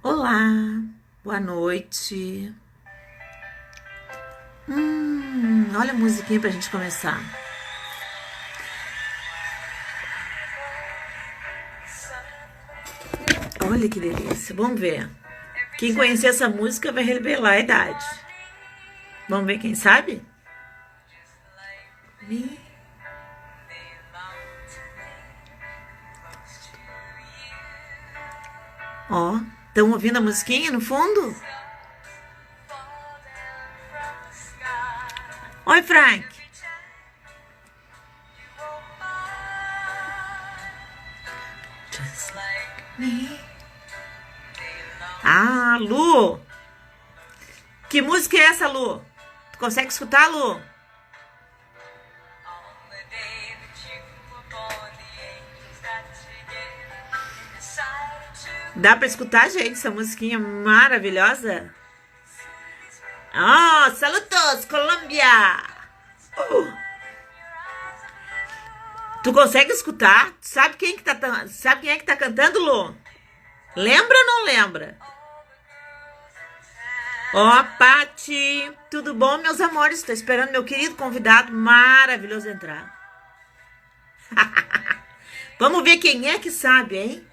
Olá, boa noite. Olha a musiquinha pra gente começar. Olha que delícia, vamos ver. Quem conhecer essa música vai revelar a idade. Vamos ver quem sabe? Me. Ó, estão ouvindo a musiquinha no fundo? Oi, Frank. Just like me. Ah, Lu. Que música é essa, Lu? Tu consegue escutar, Lu? Dá pra escutar, gente, essa musiquinha maravilhosa? Oh, saludos, Colômbia! Tu consegue escutar? Sabe quem é que tá cantando, Lu? Lembra ou não lembra? Ó, Pati, tudo bom, meus amores? Tô esperando meu querido convidado maravilhoso entrar. Vamos ver quem é que sabe, hein?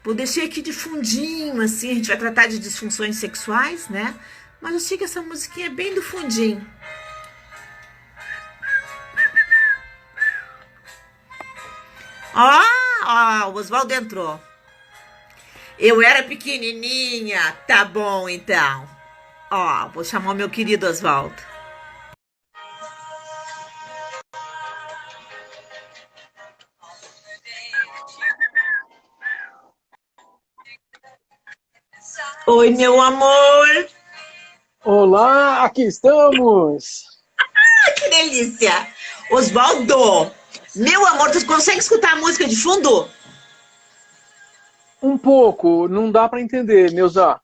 Vou deixar aqui de fundinho, assim, a gente vai tratar de disfunções sexuais, né? Mas eu sei que essa musiquinha é bem do fundinho. Ó, o Oswaldo entrou. Eu era pequenininha, tá bom então. Ó, vou chamar o meu querido Oswaldo. Oi, meu amor. Olá, aqui estamos! Que delícia. Oswaldo, meu amor, tu consegue escutar a música de fundo? Um pouco, não dá para entender, Neuza.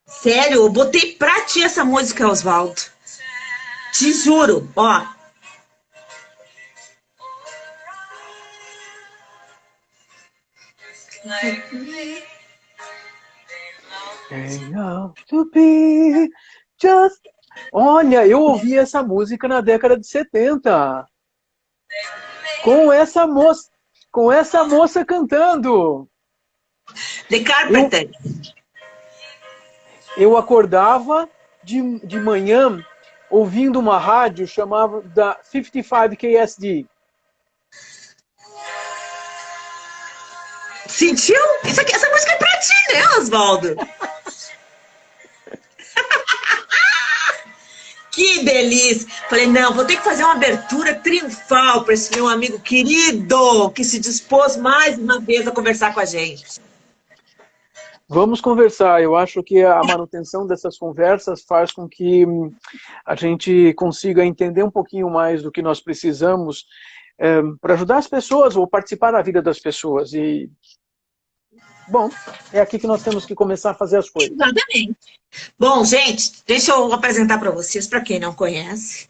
Sério, eu botei pra ti essa música, Oswaldo. Te juro, ó. To be just... Olha, eu ouvi essa música na década de 70. Com essa moça cantando. The Carpenter. Eu acordava de manhã ouvindo uma rádio chamada da 55 KSD. Sentiu? Essa música é pra ti, né, Oswaldo? Que delícia! Falei, não, vou ter que fazer uma abertura triunfal para esse meu amigo querido que se dispôs mais uma vez a conversar com a gente. Vamos conversar. Eu acho que a manutenção dessas conversas faz com que a gente consiga entender um pouquinho mais do que nós precisamos para ajudar as pessoas ou participar da vida das pessoas. E, bom, é aqui que nós temos que começar a fazer as coisas. Exatamente. Bom, gente, deixa eu apresentar para vocês, para quem não conhece.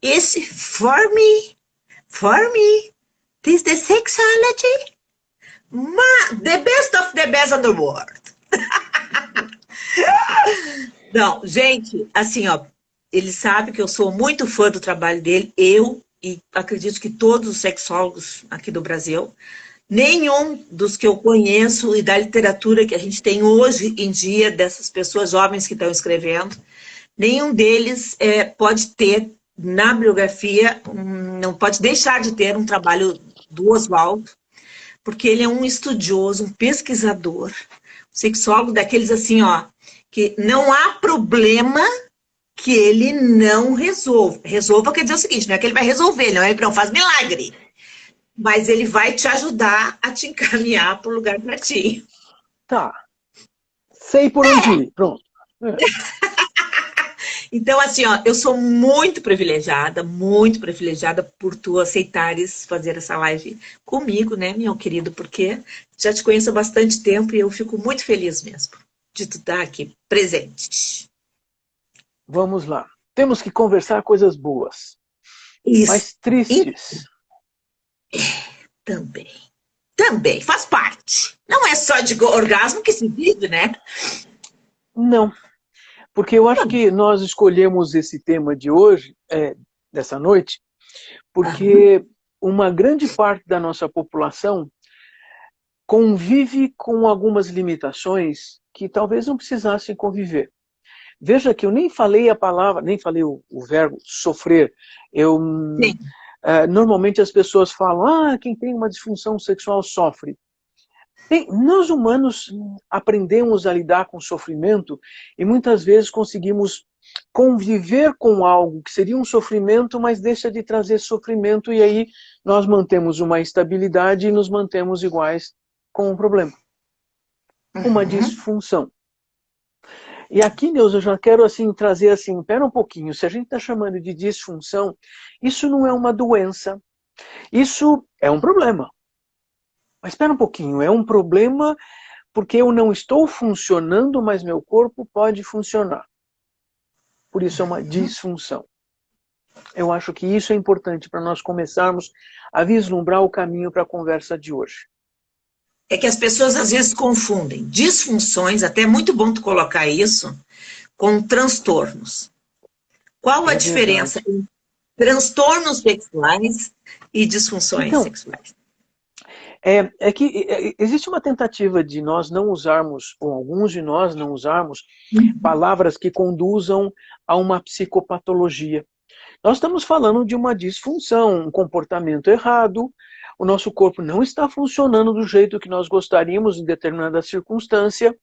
Esse for me, this the sexology, the best of the best in the world. Não, gente, assim, ó, ele sabe que eu sou muito fã do trabalho dele, eu e acredito que todos os sexólogos aqui do Brasil. Nenhum dos que eu conheço e da literatura que a gente tem hoje em dia, dessas pessoas jovens que estão escrevendo, nenhum deles pode ter na bibliografia, não pode deixar de ter um trabalho do Oswaldo, porque ele é um estudioso, um pesquisador, um sexólogo daqueles assim, ó, que não há problema que ele não resolva. Resolva quer dizer o seguinte, não é que ele vai resolver, não é que não faz milagre. Mas ele vai te ajudar a te encaminhar para o lugar certinho. Tá. Sei por onde ir. Pronto. Então, assim, ó, eu sou muito privilegiada por tu aceitares fazer essa live comigo, né, meu querido? Porque já te conheço há bastante tempo e eu fico muito feliz mesmo de tu estar aqui presente. Vamos lá. Temos que conversar coisas boas. Isso. Mas tristes. Também. Faz parte. Não é só de orgasmo que se vive, né? Não, porque eu acho que nós escolhemos esse tema de hoje, dessa noite, porque uma grande parte da nossa população convive com algumas limitações que talvez não precisassem conviver. Veja que eu nem falei a palavra, nem falei o verbo sofrer. Normalmente as pessoas falam, quem tem uma disfunção sexual sofre. Nós humanos aprendemos a lidar com o sofrimento e muitas vezes conseguimos conviver com algo que seria um sofrimento, mas deixa de trazer sofrimento, e aí nós mantemos uma estabilidade e nos mantemos iguais com o problema. Uma disfunção. E aqui, Neuza, eu já quero trazer pera um pouquinho, se a gente está chamando de disfunção, isso não é uma doença, isso é um problema. Mas espera um pouquinho, é um problema porque eu não estou funcionando, mas meu corpo pode funcionar. Por isso é uma disfunção. Eu acho que isso é importante para nós começarmos a vislumbrar o caminho para a conversa de hoje. É que as pessoas às vezes confundem disfunções, até é muito bom tu colocar isso, com transtornos. Qual a diferença entre transtornos sexuais e disfunções sexuais? É que existe uma tentativa de nós não usarmos, ou alguns de nós não usarmos, palavras que conduzam a uma psicopatologia. Nós estamos falando de uma disfunção, um comportamento errado, o nosso corpo não está funcionando do jeito que nós gostaríamos em determinada circunstância,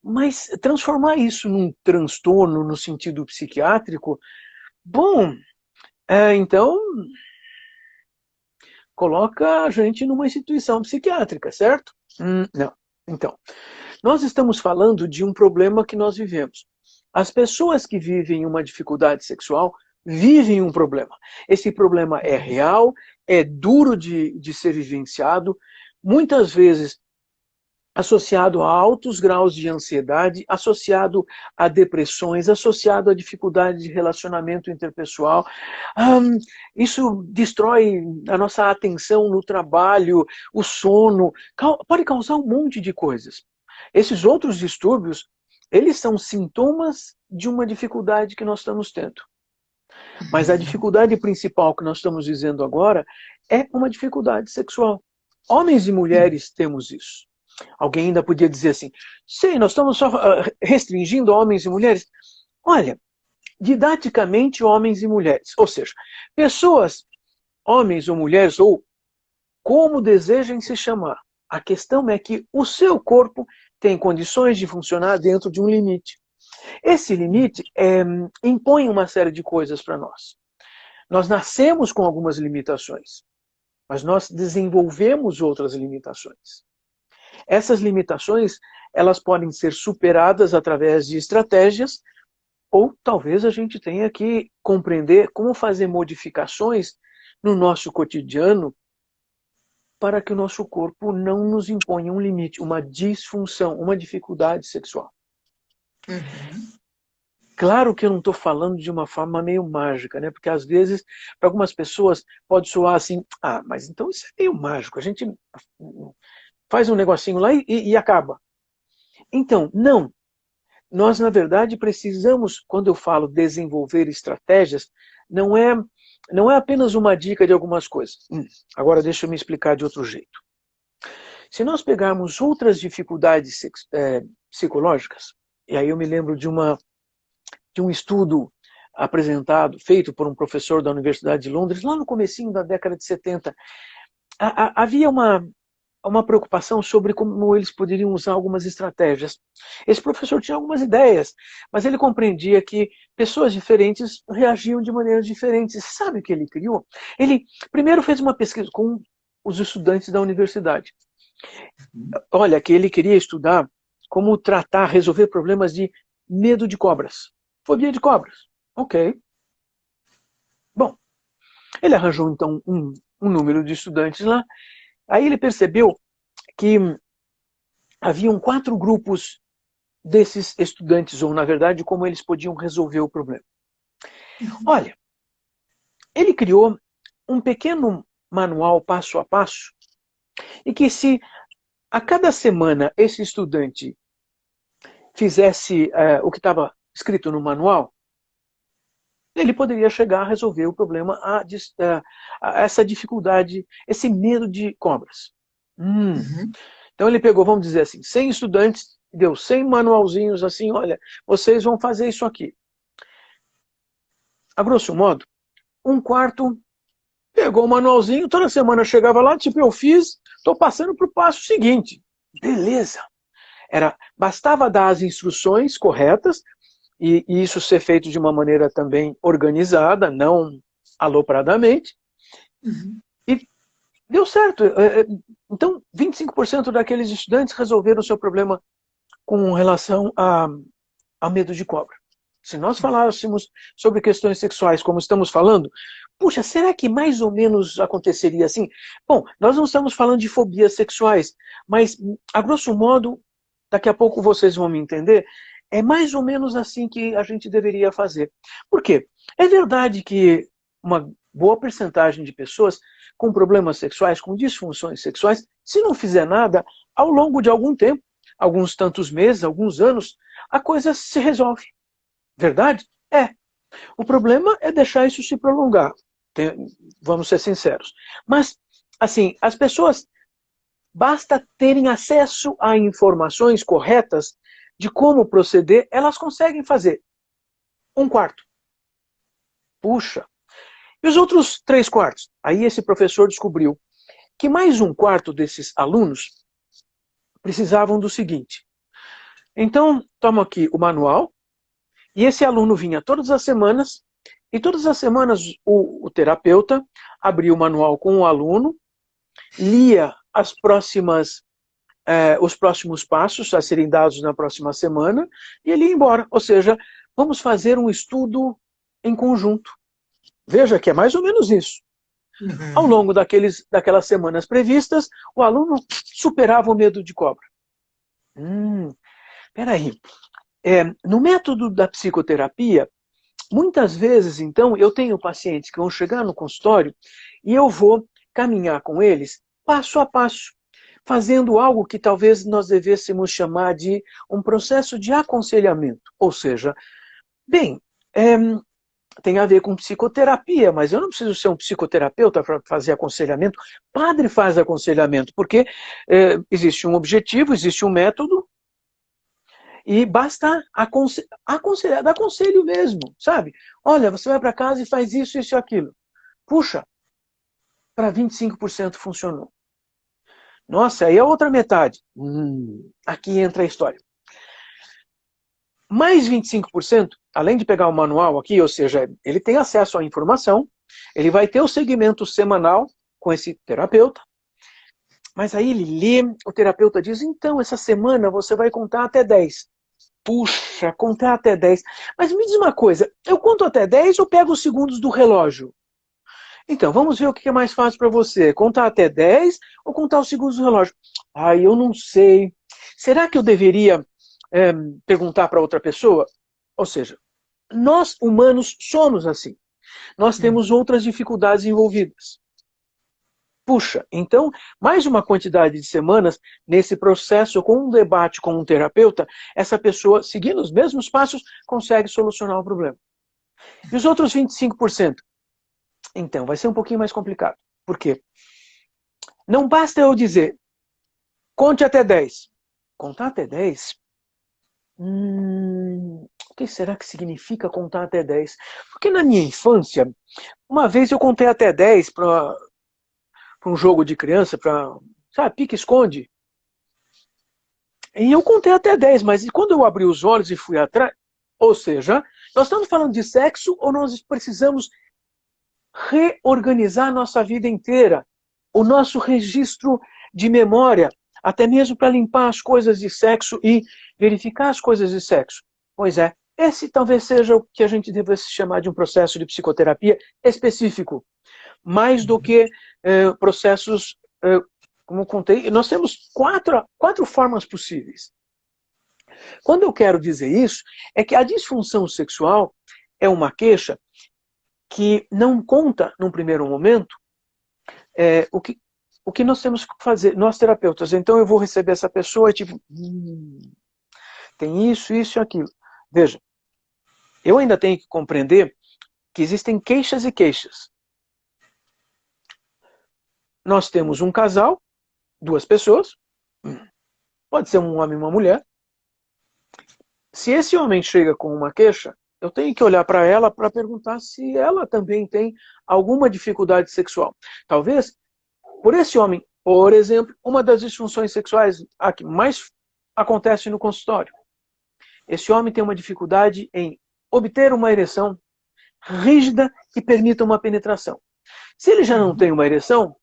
mas transformar isso num transtorno no sentido psiquiátrico, bom, então coloca a gente numa instituição psiquiátrica, certo? Não. Então, nós estamos falando de um problema que nós vivemos. As pessoas que vivem uma dificuldade sexual vivem um problema. Esse problema é real, é duro de ser vivenciado, muitas vezes associado a altos graus de ansiedade, associado a depressões, associado a dificuldade de relacionamento interpessoal. Isso destrói a nossa atenção no trabalho, o sono, pode causar um monte de coisas. Esses outros distúrbios, eles são sintomas de uma dificuldade que nós estamos tendo. Mas a dificuldade principal que nós estamos dizendo agora é uma dificuldade sexual. Homens e mulheres temos isso. Alguém ainda podia dizer assim, sim, nós estamos só restringindo homens e mulheres. Olha, didaticamente homens e mulheres, ou seja, pessoas, homens ou mulheres, ou como desejem se chamar. A questão é que o seu corpo tem condições de funcionar dentro de um limite. Esse limite impõe uma série de coisas para nós. Nós nascemos com algumas limitações, mas nós desenvolvemos outras limitações. Essas limitações, elas podem ser superadas através de estratégias, ou talvez a gente tenha que compreender como fazer modificações no nosso cotidiano para que o nosso corpo não nos imponha um limite, uma disfunção, uma dificuldade sexual. Claro que eu não estou falando de uma forma meio mágica, né? Porque às vezes, para algumas pessoas, pode soar assim, mas então isso é meio mágico, a gente faz um negocinho lá e acaba. Então, não. Nós, na verdade, precisamos, quando eu falo desenvolver estratégias, não é apenas uma dica de algumas coisas. Agora deixa eu me explicar de outro jeito. Se nós pegarmos outras dificuldades psicológicas, e aí eu me lembro de um estudo apresentado, feito por um professor da Universidade de Londres, lá no comecinho da década de 70, havia uma preocupação sobre como eles poderiam usar algumas estratégias. Esse professor tinha algumas ideias, mas ele compreendia que pessoas diferentes reagiam de maneiras diferentes. Sabe o que ele criou? Ele primeiro fez uma pesquisa com os estudantes da universidade. Olha, que ele queria estudar como resolver problemas de medo de cobras. Fobia de cobras. Ok. Bom, ele arranjou então um número de estudantes lá. Aí ele percebeu que haviam 4 grupos desses estudantes, ou na verdade, como eles podiam resolver o problema. Olha, ele criou um pequeno manual passo a passo, e que se a cada semana esse estudante fizesse o que estava escrito no manual, ele poderia chegar a resolver o problema, essa dificuldade, esse medo de cobras. Uhum. Então ele pegou, vamos dizer assim, 100 estudantes, deu 100 manualzinhos assim, olha, vocês vão fazer isso aqui. A grosso modo, um quarto pegou o manualzinho, toda semana chegava lá, tipo, eu fiz, estou passando para o passo seguinte. Beleza. Bastava dar as instruções corretas, e isso ser feito de uma maneira também organizada, não alopradamente, Uhum. e deu certo. Então, 25% daqueles estudantes resolveram o seu problema com relação a medo de cobra. Se nós falássemos sobre questões sexuais como estamos falando, puxa, será que mais ou menos aconteceria assim? Bom, nós não estamos falando de fobias sexuais, mas, a grosso modo, daqui a pouco vocês vão me entender, é mais ou menos assim que a gente deveria fazer. Por quê? É verdade que uma boa percentagem de pessoas com problemas sexuais, com disfunções sexuais, se não fizer nada, ao longo de algum tempo, alguns tantos meses, alguns anos, a coisa se resolve. Verdade? É. O problema é deixar isso se prolongar. Vamos ser sinceros. Mas, assim, as pessoas, basta terem acesso a informações corretas de como proceder, elas conseguem fazer. Um quarto. Puxa. E os outros 3/4? Aí esse professor descobriu que mais um quarto desses alunos precisavam do seguinte. Então, toma aqui o manual, e esse aluno vinha todas as semanas, e todas as semanas o terapeuta abria o manual com o aluno, lia os próximos passos a serem dados na próxima semana, e ele ia embora. Ou seja, vamos fazer um estudo em conjunto. Veja que é mais ou menos isso. Ao Uhum. longo daquelas semanas previstas, o aluno superava o medo de cobra. Peraí. No método da psicoterapia, muitas vezes, então, eu tenho pacientes que vão chegar no consultório e eu vou caminhar com eles passo a passo, fazendo algo que talvez nós devêssemos chamar de um processo de aconselhamento. Ou seja, bem, tem a ver com psicoterapia, mas eu não preciso ser um psicoterapeuta para fazer aconselhamento. Padre faz aconselhamento, porque existe um objetivo, existe um método, e basta aconselhar, dar conselho mesmo, sabe? Olha, você vai para casa e faz isso, isso e aquilo. Puxa, para 25% funcionou. Nossa, aí a outra metade. Aqui entra a história. Mais 25%, além de pegar o manual aqui, ou seja, ele tem acesso à informação, ele vai ter o segmento semanal com esse terapeuta, mas aí ele lê, o terapeuta diz, então, essa semana você vai contar até 10. Puxa, contar até 10. Mas me diz uma coisa, eu conto até 10 ou pego os segundos do relógio? Então, vamos ver o que é mais fácil para você. Contar até 10 ou contar os segundos do relógio? Eu não sei. Será que eu deveria perguntar para outra pessoa? Ou seja, nós humanos somos assim. Nós temos outras dificuldades envolvidas. Puxa, então, mais uma quantidade de semanas nesse processo, com um debate com um terapeuta, essa pessoa, seguindo os mesmos passos, consegue solucionar o problema. E os outros 25%? Então, vai ser um pouquinho mais complicado. Por quê? Não basta eu dizer, conte até 10. Contar até 10? O que será que significa contar até 10? Porque na minha infância, uma vez eu contei até 10 para um jogo de criança, para, sabe, pique-esconde. E eu contei até 10, mas quando eu abri os olhos e fui atrás, ou seja, nós estamos falando de sexo ou nós precisamos reorganizar a nossa vida inteira, o nosso registro de memória, até mesmo para limpar as coisas de sexo e verificar as coisas de sexo. Pois é, esse talvez seja o que a gente devesse chamar de um processo de psicoterapia específico, mais do que processos, como eu contei, nós temos quatro formas possíveis. Quando eu quero dizer isso, é que a disfunção sexual é uma queixa que não conta, num primeiro momento, o que nós temos que fazer, nós terapeutas? Então eu vou receber essa pessoa e tipo, tem isso, isso e aquilo. Veja, eu ainda tenho que compreender que existem queixas e queixas. Nós temos um casal, duas pessoas, pode ser um homem e uma mulher. Se esse homem chega com uma queixa, eu tenho que olhar para ela para perguntar se ela também tem alguma dificuldade sexual. Talvez, por esse homem, por exemplo, uma das disfunções sexuais a que mais acontece no consultório. Esse homem tem uma dificuldade em obter uma ereção rígida que permita uma penetração. Se ele já não tem uma ereção,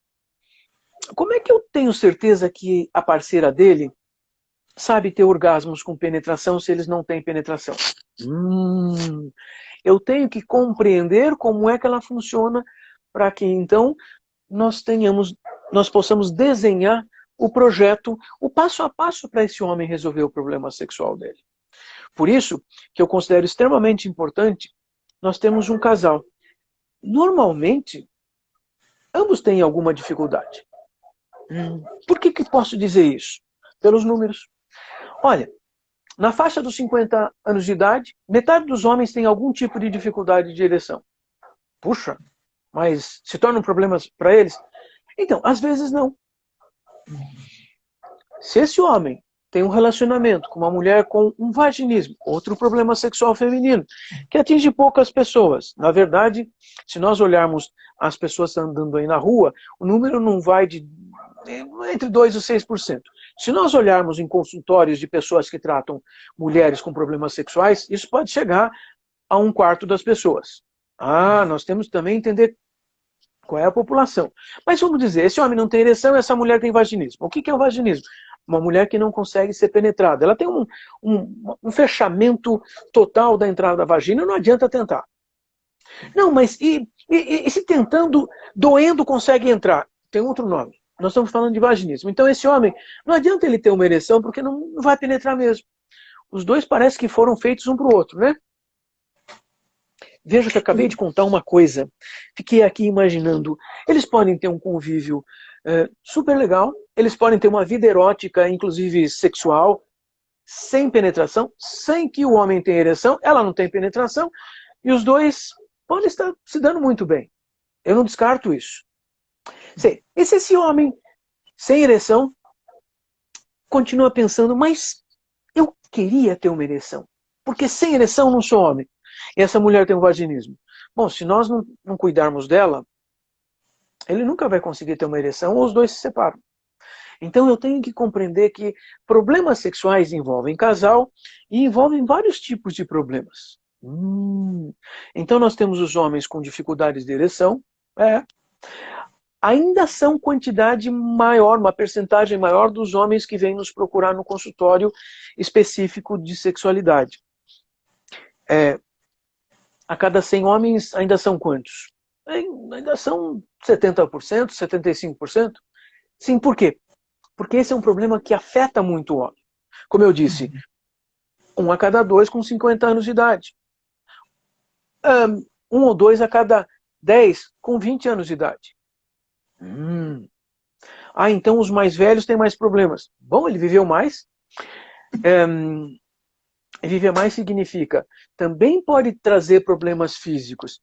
como é que eu tenho certeza que a parceira dele sabe ter orgasmos com penetração se eles não têm penetração? Eu tenho que compreender como é que ela funciona para que então nós possamos desenhar o projeto, o passo a passo para esse homem resolver o problema sexual dele. Por isso que eu considero extremamente importante nós temos um casal. Normalmente, ambos têm alguma dificuldade. Por que posso dizer isso? Pelos números. Olha, na faixa dos 50 anos de idade, metade dos homens tem algum tipo de dificuldade de ereção. Puxa, mas se tornam problemas para eles? Então, às vezes não. Se esse homem tem um relacionamento com uma mulher com um vaginismo, outro problema sexual feminino, que atinge poucas pessoas. Na verdade, se nós olharmos as pessoas andando aí na rua, o número não vai de entre 2% e 6%. Se nós olharmos em consultórios de pessoas que tratam mulheres com problemas sexuais, isso pode chegar a 1/4 das pessoas. Nós temos também que entender qual é a população. Mas vamos dizer, esse homem não tem ereção e essa mulher tem vaginismo. O que é o vaginismo? Uma mulher que não consegue ser penetrada. Ela tem um fechamento total da entrada da vagina, não adianta tentar. Não, mas e se tentando, doendo, consegue entrar? Tem outro nome. Nós estamos falando de vaginismo. Então esse homem, não adianta ele ter uma ereção porque não vai penetrar mesmo. Os dois parece que foram feitos um para o outro, né? Veja que eu acabei de contar uma coisa. Fiquei aqui imaginando. Eles podem ter um convívio super legal. Eles podem ter uma vida erótica, inclusive sexual, sem penetração, sem que o homem tenha ereção. Ela não tem penetração. E os dois podem estar se dando muito bem. Eu não descarto isso. E se esse homem, sem ereção, continua pensando, mas eu queria ter uma ereção. Porque sem ereção não sou homem. E essa mulher tem um vaginismo. Bom, se nós não cuidarmos dela, ele nunca vai conseguir ter uma ereção ou os dois se separam. Então eu tenho que compreender que problemas sexuais envolvem casal e envolvem vários tipos de problemas. Então nós temos os homens com dificuldades de ereção. Ainda são quantidade maior, uma percentagem maior dos homens que vêm nos procurar no consultório específico de sexualidade. A cada 100 homens, ainda são quantos? Ainda são 70%, 75%. Sim, por quê? Porque esse é um problema que afeta muito o homem. Como eu disse, 1 a cada 2 com 50 anos de idade. 1 ou 2 a cada 10 com 20 anos de idade. Então os mais velhos têm mais problemas. Bom, ele viveu mais. Viver mais significa, também pode trazer problemas físicos,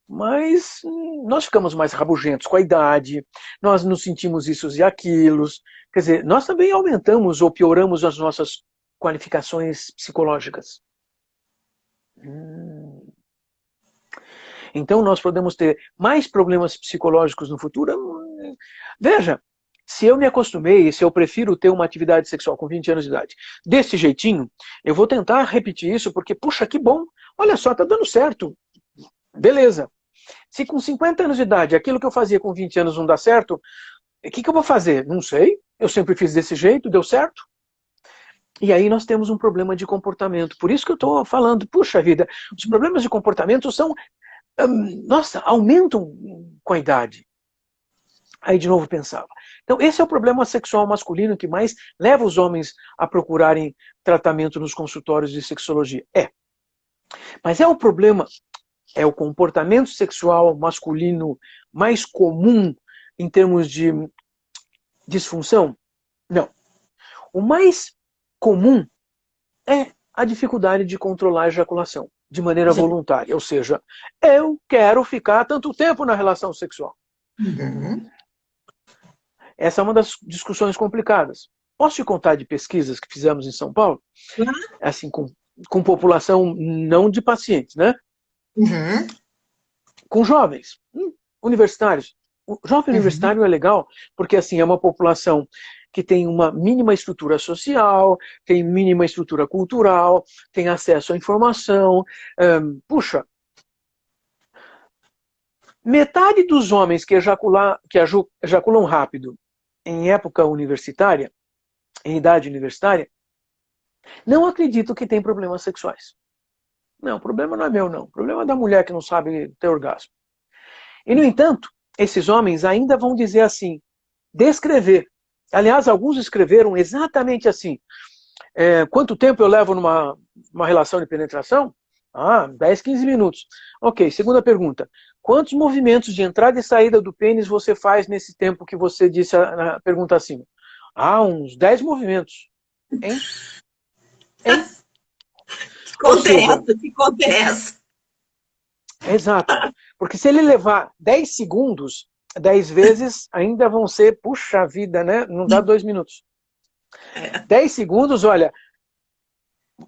mas nós ficamos mais rabugentos com a idade, nós nos sentimos isso e aquilo, quer dizer, nós também aumentamos ou pioramos as nossas qualificações psicológicas. Então nós podemos ter mais problemas psicológicos no futuro. Veja, se eu me acostumei, se eu prefiro ter uma atividade sexual com 20 anos de idade, desse jeitinho, eu vou tentar repetir isso, porque, puxa, que bom, olha só, tá dando certo. Beleza. Se com 50 anos de idade, aquilo que eu fazia com 20 anos não dá certo, o que eu vou fazer? Não sei, eu sempre fiz desse jeito, deu certo. E aí nós temos um problema de comportamento. Por isso que eu estou falando, puxa vida, os problemas de comportamento são, nossa, aumentam com a idade. Aí de novo pensava. Então esse é o problema sexual masculino que mais leva os homens a procurarem tratamento nos consultórios de sexologia. Mas é o problema, é o comportamento sexual masculino mais comum em termos de disfunção? Não. O mais comum é a dificuldade de controlar a ejaculação de maneira voluntária. Ou seja, eu quero ficar tanto tempo na relação sexual. Uhum. Essa é uma das discussões complicadas. Posso te contar de pesquisas que fizemos em São Paulo? Assim, com população não de pacientes, né? Uhum. Com jovens, universitários. O jovem universitário é legal, porque assim, é uma população que tem uma mínima estrutura social, tem mínima estrutura cultural, tem acesso à informação. Puxa, metade dos homens que ejaculam rápido em época universitária, em idade universitária, não acreditam que tem problemas sexuais. Não, o problema não é meu, não. O problema é da mulher que não sabe ter orgasmo. E, no entanto, esses homens ainda vão dizer assim, descrever. Aliás, alguns escreveram exatamente assim. Quanto tempo eu levo numa relação de penetração? 10, 15 minutos. Ok, segunda pergunta. Quantos movimentos de entrada e saída do pênis você faz nesse tempo que você disse na pergunta acima? Uns 10 movimentos. Hein? Que conta é essa? Exato. Porque se ele levar 10 segundos, 10 vezes, ainda vão ser, puxa vida, né? Não dá 2 minutos. 10 segundos, olha,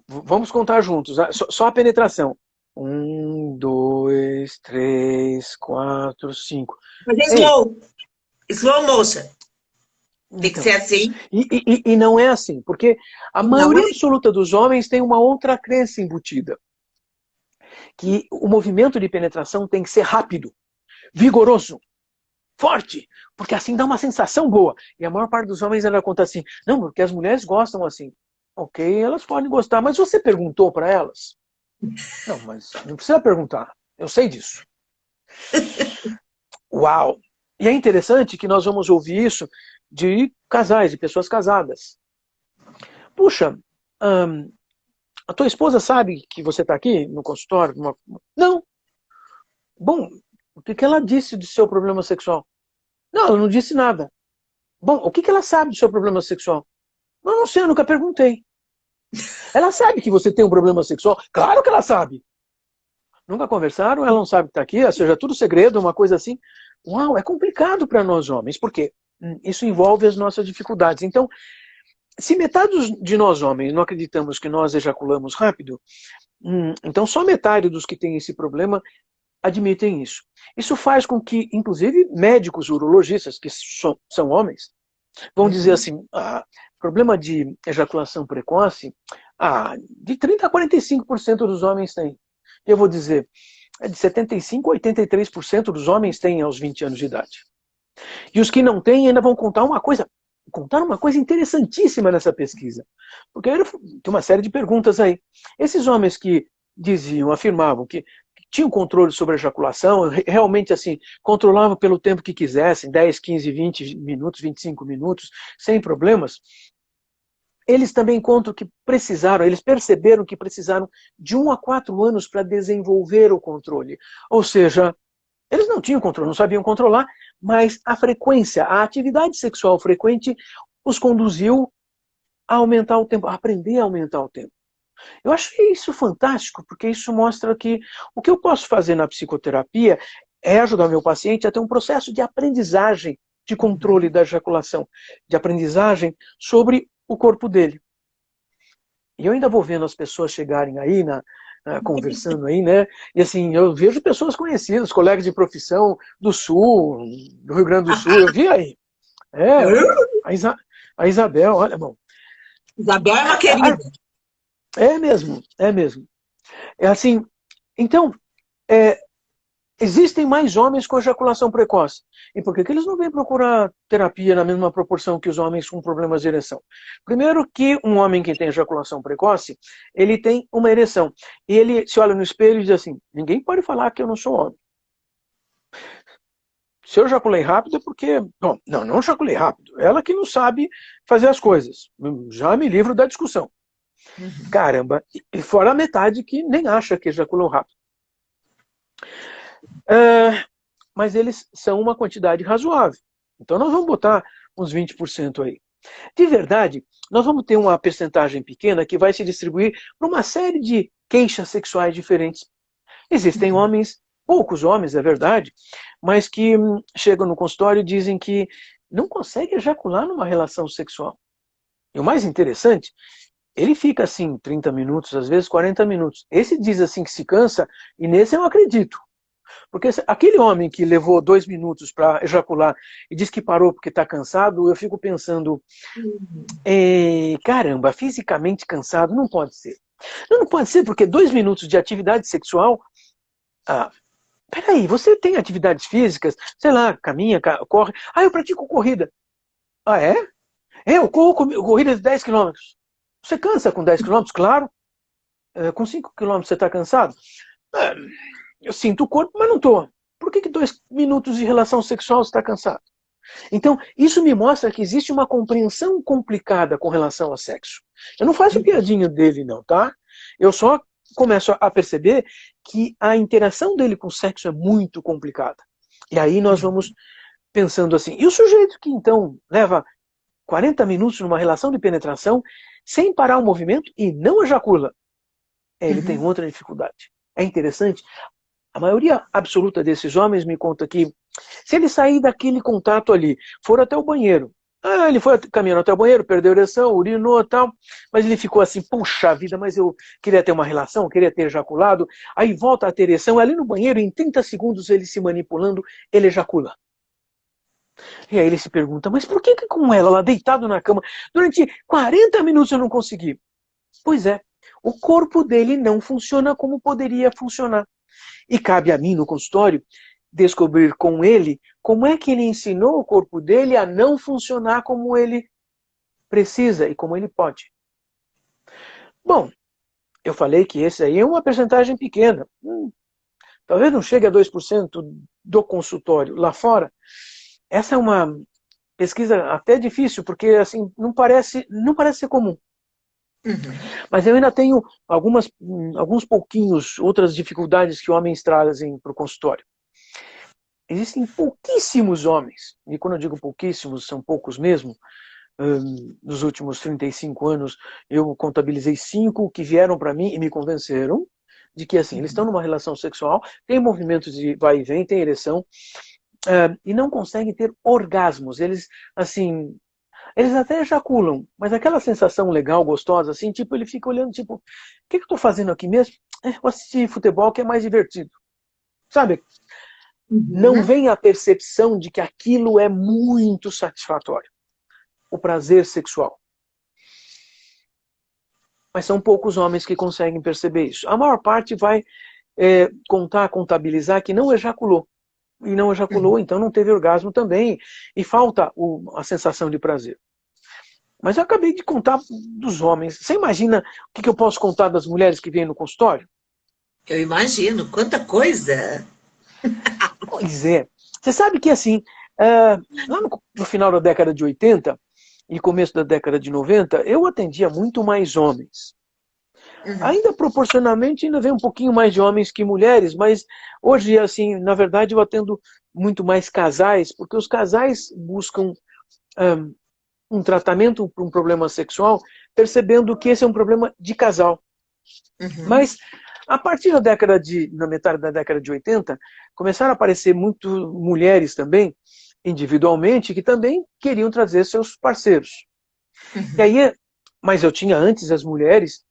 vamos contar juntos, só a penetração. 1, 2, 3, 4, 5. Mas é slow motion. Tem que ser assim. E não é assim, porque a maioria absoluta dos homens tem uma outra crença embutida. Que o movimento de penetração tem que ser rápido, vigoroso, forte, porque assim dá uma sensação boa. E a maior parte dos homens ainda conta assim, não, porque as mulheres gostam assim. Ok, elas podem gostar, mas você perguntou para elas? Não, mas não precisa perguntar, eu sei disso. Uau! E é interessante que nós vamos ouvir isso de casais, de pessoas casadas. Puxa, a tua esposa sabe que você está aqui no consultório? Não. Bom, o que ela disse do seu problema sexual? Não, ela não disse nada. Bom, o que ela sabe do seu problema sexual? Não sei, eu nunca perguntei. Ela sabe que você tem um problema sexual? Claro que ela sabe. Nunca conversaram, ela não sabe que está aqui, ou seja, tudo segredo, uma coisa assim. Uau, é complicado para nós homens, porque isso envolve as nossas dificuldades. Então, se metade de nós homens não acreditamos que nós ejaculamos rápido, então só metade dos que têm esse problema admitem isso. Isso faz com que, inclusive, médicos urologistas, que são homens, vão dizer assim, problema de ejaculação precoce, de 30% a 45% dos homens têm. Eu vou dizer, de 75% a 83% dos homens têm aos 20 anos de idade. E os que não têm ainda vão contar uma coisa interessantíssima nessa pesquisa. Porque tem uma série de perguntas aí. Esses homens que afirmavam que tinham controle sobre a ejaculação, realmente assim, controlavam pelo tempo que quisessem, 10, 15, 20 minutos, 25 minutos, sem problemas, eles também contam que eles perceberam que precisaram de 1 a 4 anos para desenvolver o controle. Ou seja, eles não tinham controle, não sabiam controlar, mas a frequência, a atividade sexual frequente os conduziu a aumentar o tempo, a aprender a aumentar o tempo. Eu acho isso fantástico, porque isso mostra que o que eu posso fazer na psicoterapia é ajudar meu paciente a ter um processo de aprendizagem, de controle da ejaculação, de aprendizagem sobre o corpo dele. E eu ainda vou vendo as pessoas chegarem aí, conversando aí, né? E assim, eu vejo pessoas conhecidas, colegas de profissão do Sul, do Rio Grande do Sul, eu vi aí. A Isabel, olha, bom. Isabel é uma querida. É mesmo, é mesmo. É assim, então, existem mais homens com ejaculação precoce. E por que eles não vêm procurar terapia na mesma proporção que os homens com problemas de ereção? Primeiro que um homem que tem ejaculação precoce, ele tem uma ereção. E ele se olha no espelho e diz assim, ninguém pode falar que eu não sou homem. Se eu ejaculei rápido é porque... Bom, não ejaculei rápido. Ela que não sabe fazer as coisas. Já me livro da discussão. Caramba, e fora a metade que nem acha que ejaculam rápido. Mas eles são uma quantidade razoável. Então nós vamos botar uns 20% aí. De verdade, nós vamos ter uma percentagem pequena que vai se distribuir para uma série de queixas sexuais diferentes. Existem homens, poucos homens, é verdade, mas que chegam no consultório e dizem que não conseguem ejacular numa relação sexual. E o mais interessante, ele fica assim 30 minutos, às vezes 40 minutos. Esse diz assim que se cansa, e nesse eu acredito. Porque aquele homem que levou 2 minutos para ejacular e diz que parou porque está cansado, eu fico pensando, caramba, fisicamente cansado, não pode ser. Não pode ser porque 2 minutos de atividade sexual... peraí, você tem atividades físicas? Sei lá, caminha, corre. Eu pratico corrida. É? Eu corro corrida de 10 quilômetros. Você cansa com 10 quilômetros? Claro. Com 5 quilômetros você está cansado? Eu sinto o corpo, mas não estou. Por que 2 minutos de relação sexual você está cansado? Então, isso me mostra que existe uma compreensão complicada com relação ao sexo. Eu não faço piadinha dele, não, tá? Eu só começo a perceber que a interação dele com o sexo é muito complicada. E aí nós vamos pensando assim, e o sujeito que então leva 40 minutos numa relação de penetração sem parar o movimento e não ejacula, ele tem outra dificuldade. É interessante, a maioria absoluta desses homens me conta que se ele sair daquele contato ali, for até o banheiro, ele foi caminhando até o banheiro, perdeu a ereção, urinou e tal, mas ele ficou assim, puxa vida, mas eu queria ter uma relação, queria ter ejaculado, aí volta a ter ereção, ali no banheiro, em 30 segundos ele se manipulando, ele ejacula. E aí ele se pergunta, mas por que com ela, lá deitado na cama, durante 40 minutos eu não consegui? Pois é, o corpo dele não funciona como poderia funcionar. E cabe a mim, no consultório, descobrir com ele como é que ele ensinou o corpo dele a não funcionar como ele precisa e como ele pode. Bom, eu falei que esse aí é uma percentagem pequena. Talvez não chegue a 2% do consultório. Lá fora, essa é uma pesquisa até difícil, porque assim, não parece ser comum. Mas eu ainda tenho alguns pouquinhos outras dificuldades que homens trazem para o consultório. Existem pouquíssimos homens, e quando eu digo pouquíssimos, são poucos mesmo. Nos últimos 35 anos, eu contabilizei 5 que vieram para mim e me convenceram de que assim, eles estão numa relação sexual, tem movimentos de vai e vem, tem ereção, e não conseguem ter orgasmos. Eles, assim, eles até ejaculam, mas aquela sensação legal, gostosa, assim, tipo, ele fica olhando, tipo, o que eu estou fazendo aqui mesmo? Vou assistir futebol que é mais divertido. Sabe? Não vem a percepção de que aquilo é muito satisfatório. O prazer sexual. Mas são poucos homens que conseguem perceber isso. A maior parte vai contabilizar que não ejaculou. E não ejaculou, então não teve orgasmo também. E falta a sensação de prazer. Mas eu acabei de contar dos homens. Você imagina o que eu posso contar das mulheres que vêm no consultório? Eu imagino, quanta coisa! Pois é. Você sabe que assim, lá no final da década de 80 e começo da década de 90, eu atendia muito mais homens. Ainda proporcionalmente, ainda vem um pouquinho mais de homens que mulheres, mas hoje, assim, na verdade, eu atendo muito mais casais, porque os casais buscam um tratamento para um problema sexual, percebendo que esse é um problema de casal. Mas, a partir na metade da década de 80, começaram a aparecer muito mulheres também, individualmente, que também queriam trazer seus parceiros. E aí, mas eu tinha antes as mulheres,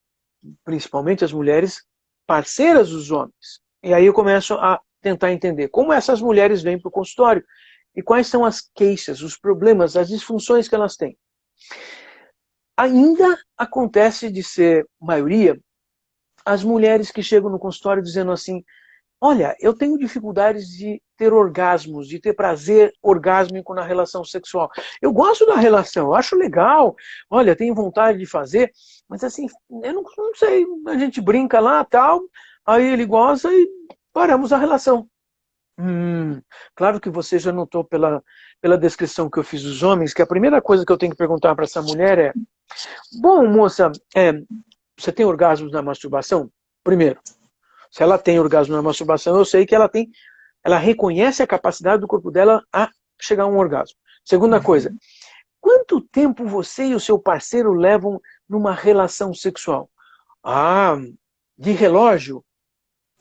principalmente as mulheres parceiras dos homens. E aí eu começo a tentar entender como essas mulheres vêm para o consultório e quais são as queixas, os problemas, as disfunções que elas têm. Ainda acontece de ser maioria as mulheres que chegam no consultório dizendo assim, olha, eu tenho dificuldades de ter orgasmos, de ter prazer orgásmico na relação sexual. Eu gosto da relação, eu acho legal, olha, tenho vontade de fazer, mas assim, eu não sei, a gente brinca lá, tal, aí ele goza e paramos a relação. Claro que você já notou pela descrição que eu fiz dos homens, que a primeira coisa que eu tenho que perguntar para essa mulher é, bom, moça, você tem orgasmos na masturbação? Primeiro. Se ela tem orgasmo na masturbação, eu sei que ela reconhece a capacidade do corpo dela a chegar a um orgasmo. Segunda coisa, quanto tempo você e o seu parceiro levam numa relação sexual? Ah, de relógio,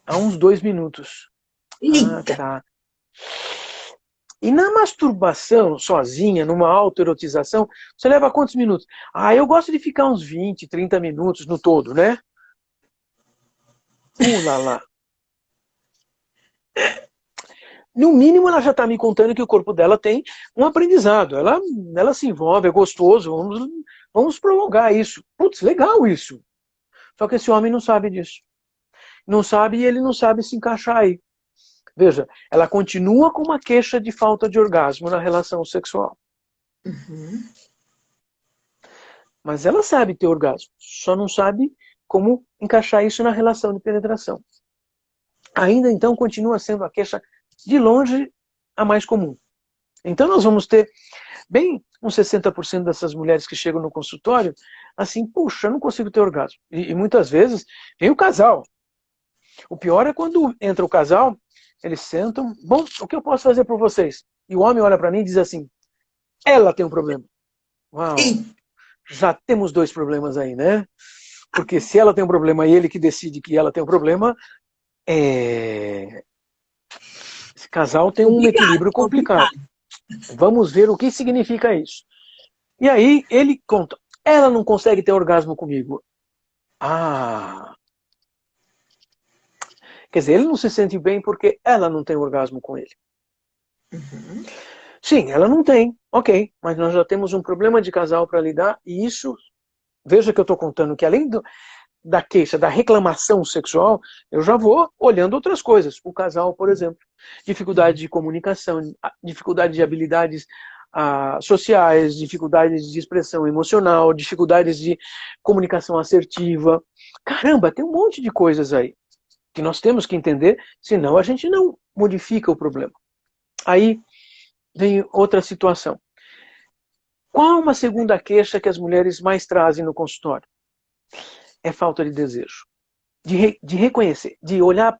há uns 2 minutos. Ah, Eita! tá. E na masturbação, sozinha, numa autoerotização, você leva quantos minutos? Ah, eu gosto de ficar uns 20, 30 minutos no todo, né? Lá lá. No mínimo, ela já está me contando que o corpo dela tem um aprendizado. Ela se envolve, é gostoso, vamos prolongar isso. Putz, legal isso. Só que esse homem não sabe disso. Não sabe e ele não sabe se encaixar aí. Veja, ela continua com uma queixa de falta de orgasmo na relação sexual. Uhum. Mas ela sabe ter orgasmo, só não sabe como encaixar isso na relação de penetração. Ainda então continua sendo a queixa de longe a mais comum. Então nós vamos ter bem uns 60% dessas mulheres que chegam no consultório assim, puxa, eu não consigo ter orgasmo. E muitas vezes vem o casal. O pior é quando entra o casal, eles sentam, bom, o que eu posso fazer por vocês? E o homem olha para mim e diz assim, ela tem um problema. Uau, já temos 2 problemas aí, né? Porque se ela tem um problema e ele que decide que ela tem um problema, esse casal tem um equilíbrio complicado. Vamos ver o que significa isso. E aí ele conta, ela não consegue ter orgasmo comigo. Ah, quer dizer, ele não se sente bem porque ela não tem orgasmo com ele. Uhum. Sim, ela não tem, ok, mas nós já temos um problema de casal para lidar e isso, veja que eu estou contando que além da queixa, da reclamação sexual, eu já vou olhando outras coisas. O casal, por exemplo, dificuldade de comunicação, dificuldade de habilidades sociais, dificuldades de expressão emocional, dificuldades de comunicação assertiva. Caramba, tem um monte de coisas aí que nós temos que entender, senão a gente não modifica o problema. Aí vem outra situação. Qual uma segunda queixa que as mulheres mais trazem no consultório? É falta de desejo. De reconhecer, de olhar,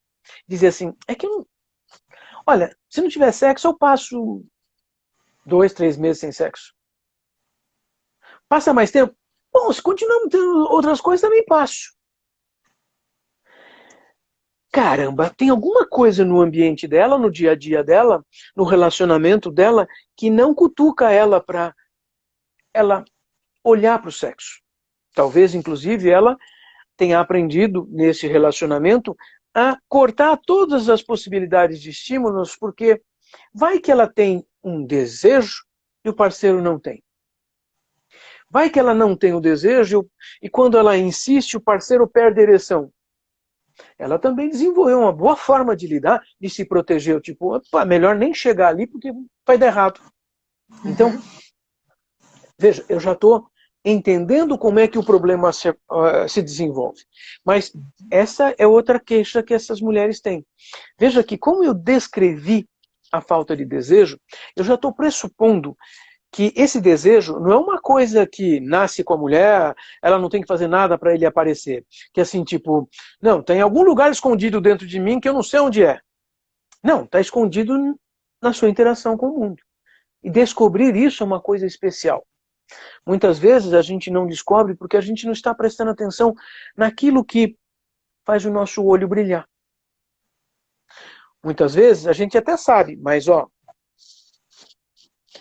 dizer assim, é que olha, se não tiver sexo, eu passo 2, 3 meses sem sexo. Passa mais tempo? Bom, se continuamos tendo outras coisas, também passo. Caramba, tem alguma coisa no ambiente dela, no dia a dia dela, no relacionamento dela, que não cutuca ela para ela olhar para o sexo. Talvez, inclusive, ela tenha aprendido nesse relacionamento a cortar todas as possibilidades de estímulos, porque vai que ela tem um desejo e o parceiro não tem. Vai que ela não tem o desejo e quando ela insiste, o parceiro perde a ereção. Ela também desenvolveu uma boa forma de lidar, de se proteger. Tipo, opa, melhor nem chegar ali porque vai dar errado. Então, veja, eu já estou entendendo como é que o problema se desenvolve. Mas essa é outra queixa que essas mulheres têm. Veja que como eu descrevi a falta de desejo, eu já estou pressupondo que esse desejo não é uma coisa que nasce com a mulher, ela não tem que fazer nada para ele aparecer. Que assim, tipo, não, tem algum lugar escondido dentro de mim que eu não sei onde é. Não, está escondido na sua interação com o mundo. E descobrir isso é uma coisa especial. Muitas vezes a gente não descobre porque a gente não está prestando atenção naquilo que faz o nosso olho brilhar. Muitas vezes a gente até sabe, mas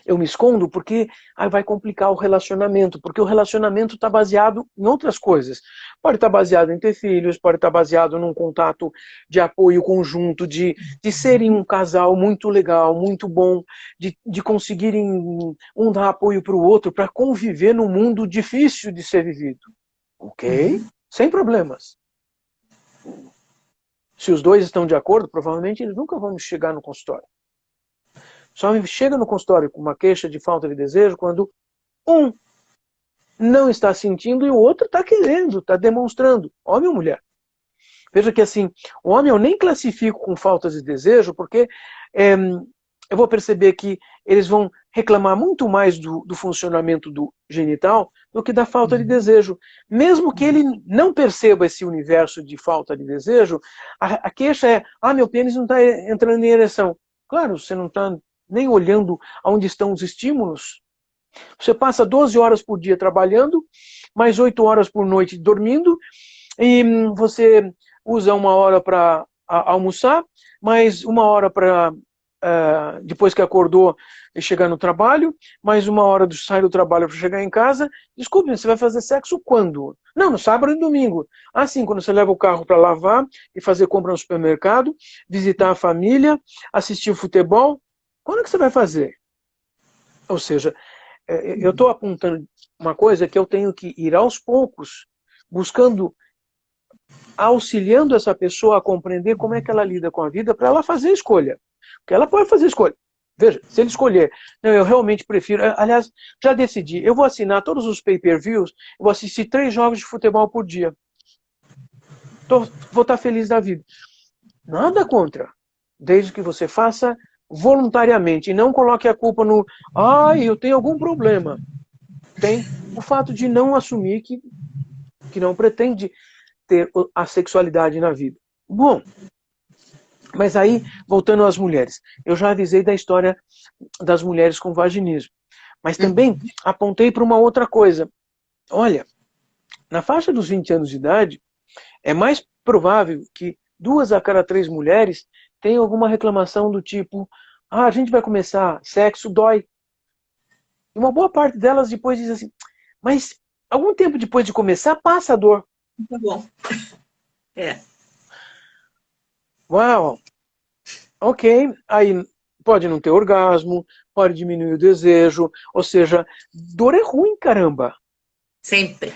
eu me escondo porque vai complicar o relacionamento, porque o relacionamento está baseado em outras coisas. Pode estar baseado em ter filhos, pode estar baseado num contato de apoio conjunto, de serem um casal muito legal, muito bom, de conseguirem um dar apoio para o outro, para conviver num mundo difícil de ser vivido. Ok? Sem problemas. Se os dois estão de acordo, provavelmente eles nunca vão chegar no consultório. Só chega no consultório com uma queixa de falta de desejo quando um não está sentindo e o outro está querendo, está demonstrando, homem ou mulher. Veja que assim, o homem eu nem classifico com falta de desejo, porque eu vou perceber que eles vão reclamar muito mais do funcionamento do genital do que da falta de desejo. Mesmo que ele não perceba esse universo de falta de desejo, a queixa é, meu pênis não está entrando em ereção. Claro, você não está nem olhando aonde estão os estímulos. Você passa 12 horas por dia trabalhando, mais 8 horas por noite dormindo, e você usa 1 hora para almoçar, mais 1 hora para, depois que acordou, chegar no trabalho, mais 1 hora de sair do trabalho para chegar em casa. Desculpe, você vai fazer sexo quando? Não, no sábado e domingo. Assim, quando você leva o carro para lavar e fazer compra no supermercado, visitar a família, assistir futebol, quando é que você vai fazer? Ou seja, eu estou apontando uma coisa que eu tenho que ir aos poucos, buscando, auxiliando essa pessoa a compreender como é que ela lida com a vida para ela fazer escolha. Porque ela pode fazer escolha. Veja, se ele escolher, não, eu realmente prefiro, aliás, já decidi, eu vou assinar todos os pay-per-views, eu vou assistir 3 jogos de futebol por dia. Vou estar feliz da vida. Nada contra, desde que você faça voluntariamente e não coloque a culpa no, eu tenho algum problema. Tem o fato de não assumir que não pretende ter a sexualidade na vida. Bom, mas aí, voltando às mulheres, eu já avisei da história das mulheres com vaginismo, mas também apontei para uma outra coisa. Olha, na faixa dos 20 anos de idade, é mais provável que 2 a cada 3 mulheres tenham alguma reclamação do tipo, a gente vai começar, sexo dói. E uma boa parte delas depois diz assim, mas algum tempo depois de começar, passa a dor. Tá bom. É. Uau! Ok, aí pode não ter orgasmo, pode diminuir o desejo, ou seja, dor é ruim, caramba. Sempre.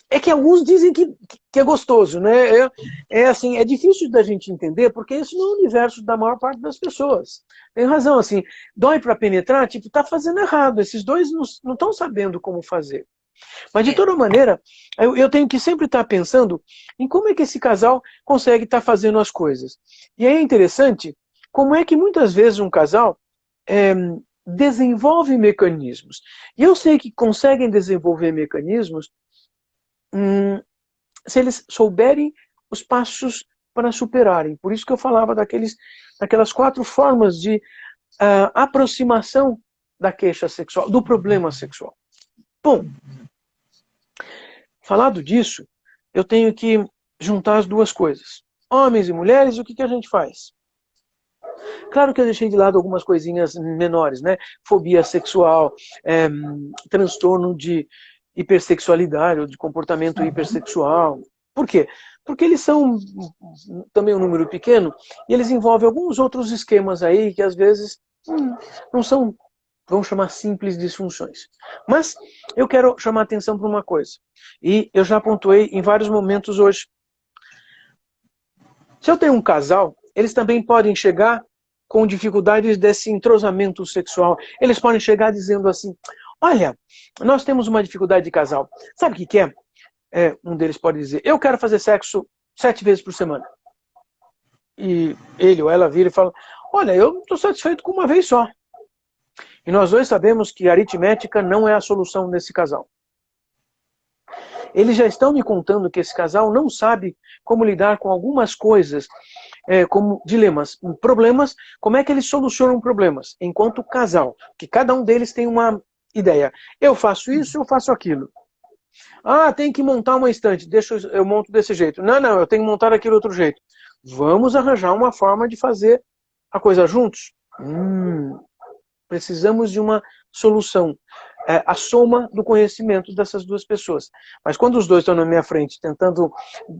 É que alguns dizem que é gostoso, né? Assim, é difícil da gente entender, porque isso não é o universo da maior parte das pessoas. Tem razão, assim, dói para penetrar, tipo, tá fazendo errado. Esses dois não estão sabendo como fazer. Mas, de toda maneira, eu tenho que sempre estar pensando em como é que esse casal consegue estar fazendo as coisas. E aí é interessante como é que muitas vezes um casal desenvolve mecanismos. E eu sei que conseguem desenvolver mecanismos se eles souberem os passos para superarem. Por isso que eu falava daquelas 4 formas de aproximação da queixa sexual, do problema sexual. Bom, falado disso, eu tenho que juntar as duas coisas. Homens e mulheres, o que a gente faz? Claro que eu deixei de lado algumas coisinhas menores, né? Fobia sexual, transtorno de hipersexualidade ou de comportamento hipersexual. Por quê? Porque eles são também um número pequeno e eles envolvem alguns outros esquemas aí que às vezes não são, vamos chamar, simples disfunções. Mas eu quero chamar a atenção para uma coisa. E eu já pontuei em vários momentos hoje. Se eu tenho um casal, eles também podem chegar com dificuldades desse entrosamento sexual. Eles podem chegar dizendo assim, olha, nós temos uma dificuldade de casal. Sabe o que é? Um deles pode dizer, eu quero fazer sexo 7 vezes por semana. E ele ou ela vira e fala, olha, eu estou satisfeito com 1 vez só. E nós dois sabemos que a aritmética não é a solução nesse casal. Eles já estão me contando que esse casal não sabe como lidar com algumas coisas, como dilemas, problemas, como é que eles solucionam problemas enquanto casal, que cada um deles tem uma ideia. Eu faço isso, eu faço aquilo. Tem que montar uma estante, eu monto desse jeito. Não, eu tenho que montar aquele outro jeito. Vamos arranjar uma forma de fazer a coisa juntos? Precisamos de uma solução. A soma do conhecimento dessas duas pessoas. Mas quando os dois estão na minha frente tentando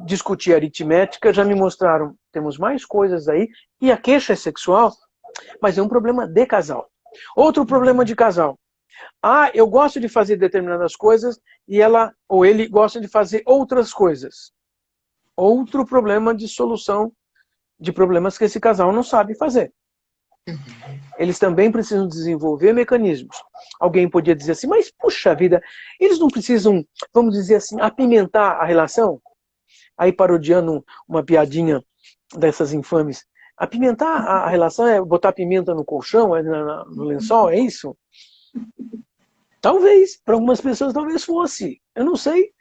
discutir aritmética, já me mostraram, temos mais coisas aí, e a queixa é sexual, mas é um problema de casal. Outro problema de casal. Eu gosto de fazer determinadas coisas e ela ou ele gosta de fazer outras coisas. Outro problema de solução de problemas que esse casal não sabe fazer. Eles também precisam desenvolver mecanismos. Alguém podia dizer assim, mas puxa vida, eles não precisam, vamos dizer assim, apimentar a relação? Aí parodiando uma piadinha dessas infames, apimentar a relação é botar pimenta no colchão, no lençol, é isso? Talvez, para algumas pessoas talvez fosse, eu não sei.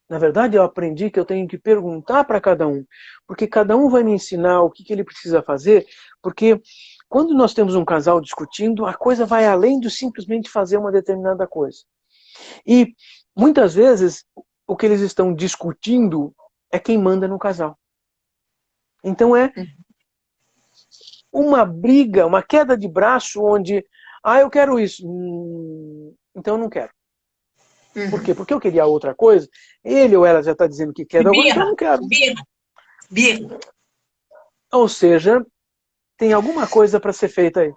Na verdade, eu aprendi que eu tenho que perguntar para cada um, porque cada um vai me ensinar o que ele precisa fazer, porque quando nós temos um casal discutindo, a coisa vai além de simplesmente fazer uma determinada coisa. E muitas vezes o que eles estão discutindo é quem manda no casal. Então é uma briga, uma queda de braço onde, eu quero isso, então eu não quero. Por quê? Porque eu queria outra coisa, ele ou ela já está dizendo que quer agora, então eu não quero. Birra. Ou seja, tem alguma coisa para ser feita aí.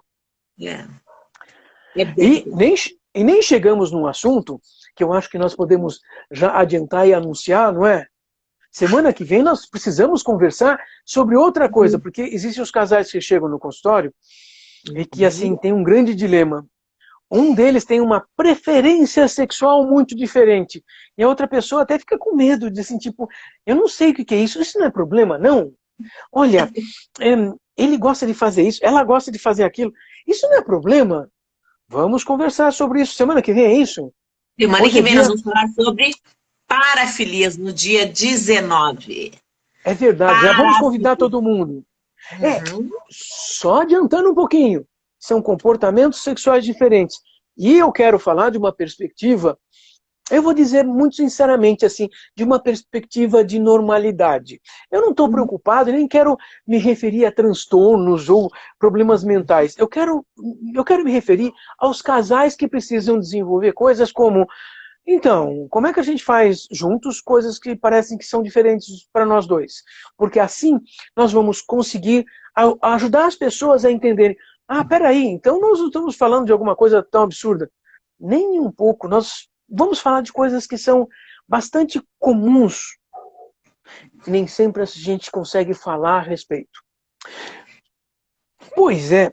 E nem chegamos num assunto que eu acho que nós podemos já adiantar e anunciar, não é? Semana que vem nós precisamos conversar sobre outra coisa, porque existem os casais que chegam no consultório e que, assim, tem um grande dilema. Um deles tem uma preferência sexual muito diferente. E a outra pessoa até fica com medo de, assim, tipo, eu não sei o que é isso não é problema, não. Olha, ele gosta de fazer isso, ela gosta de fazer aquilo. Isso não é problema. Vamos conversar sobre isso. Semana que vem é isso? Semana que vem nós vamos falar sobre parafilias no dia 19. É verdade, já vamos convidar todo mundo. Só adiantando um pouquinho. São comportamentos sexuais diferentes. E eu quero falar de uma perspectiva, eu vou dizer muito sinceramente assim, de uma perspectiva de normalidade. Eu não estou preocupado, nem quero me referir a transtornos ou problemas mentais. Eu quero me referir aos casais que precisam desenvolver coisas como, então, como é que a gente faz juntos coisas que parecem que são diferentes para nós dois? Porque assim nós vamos conseguir ajudar as pessoas a entenderem, peraí, então nós não estamos falando de alguma coisa tão absurda. Nem um pouco, nós vamos falar de coisas que são bastante comuns. Nem sempre a gente consegue falar a respeito. Pois é,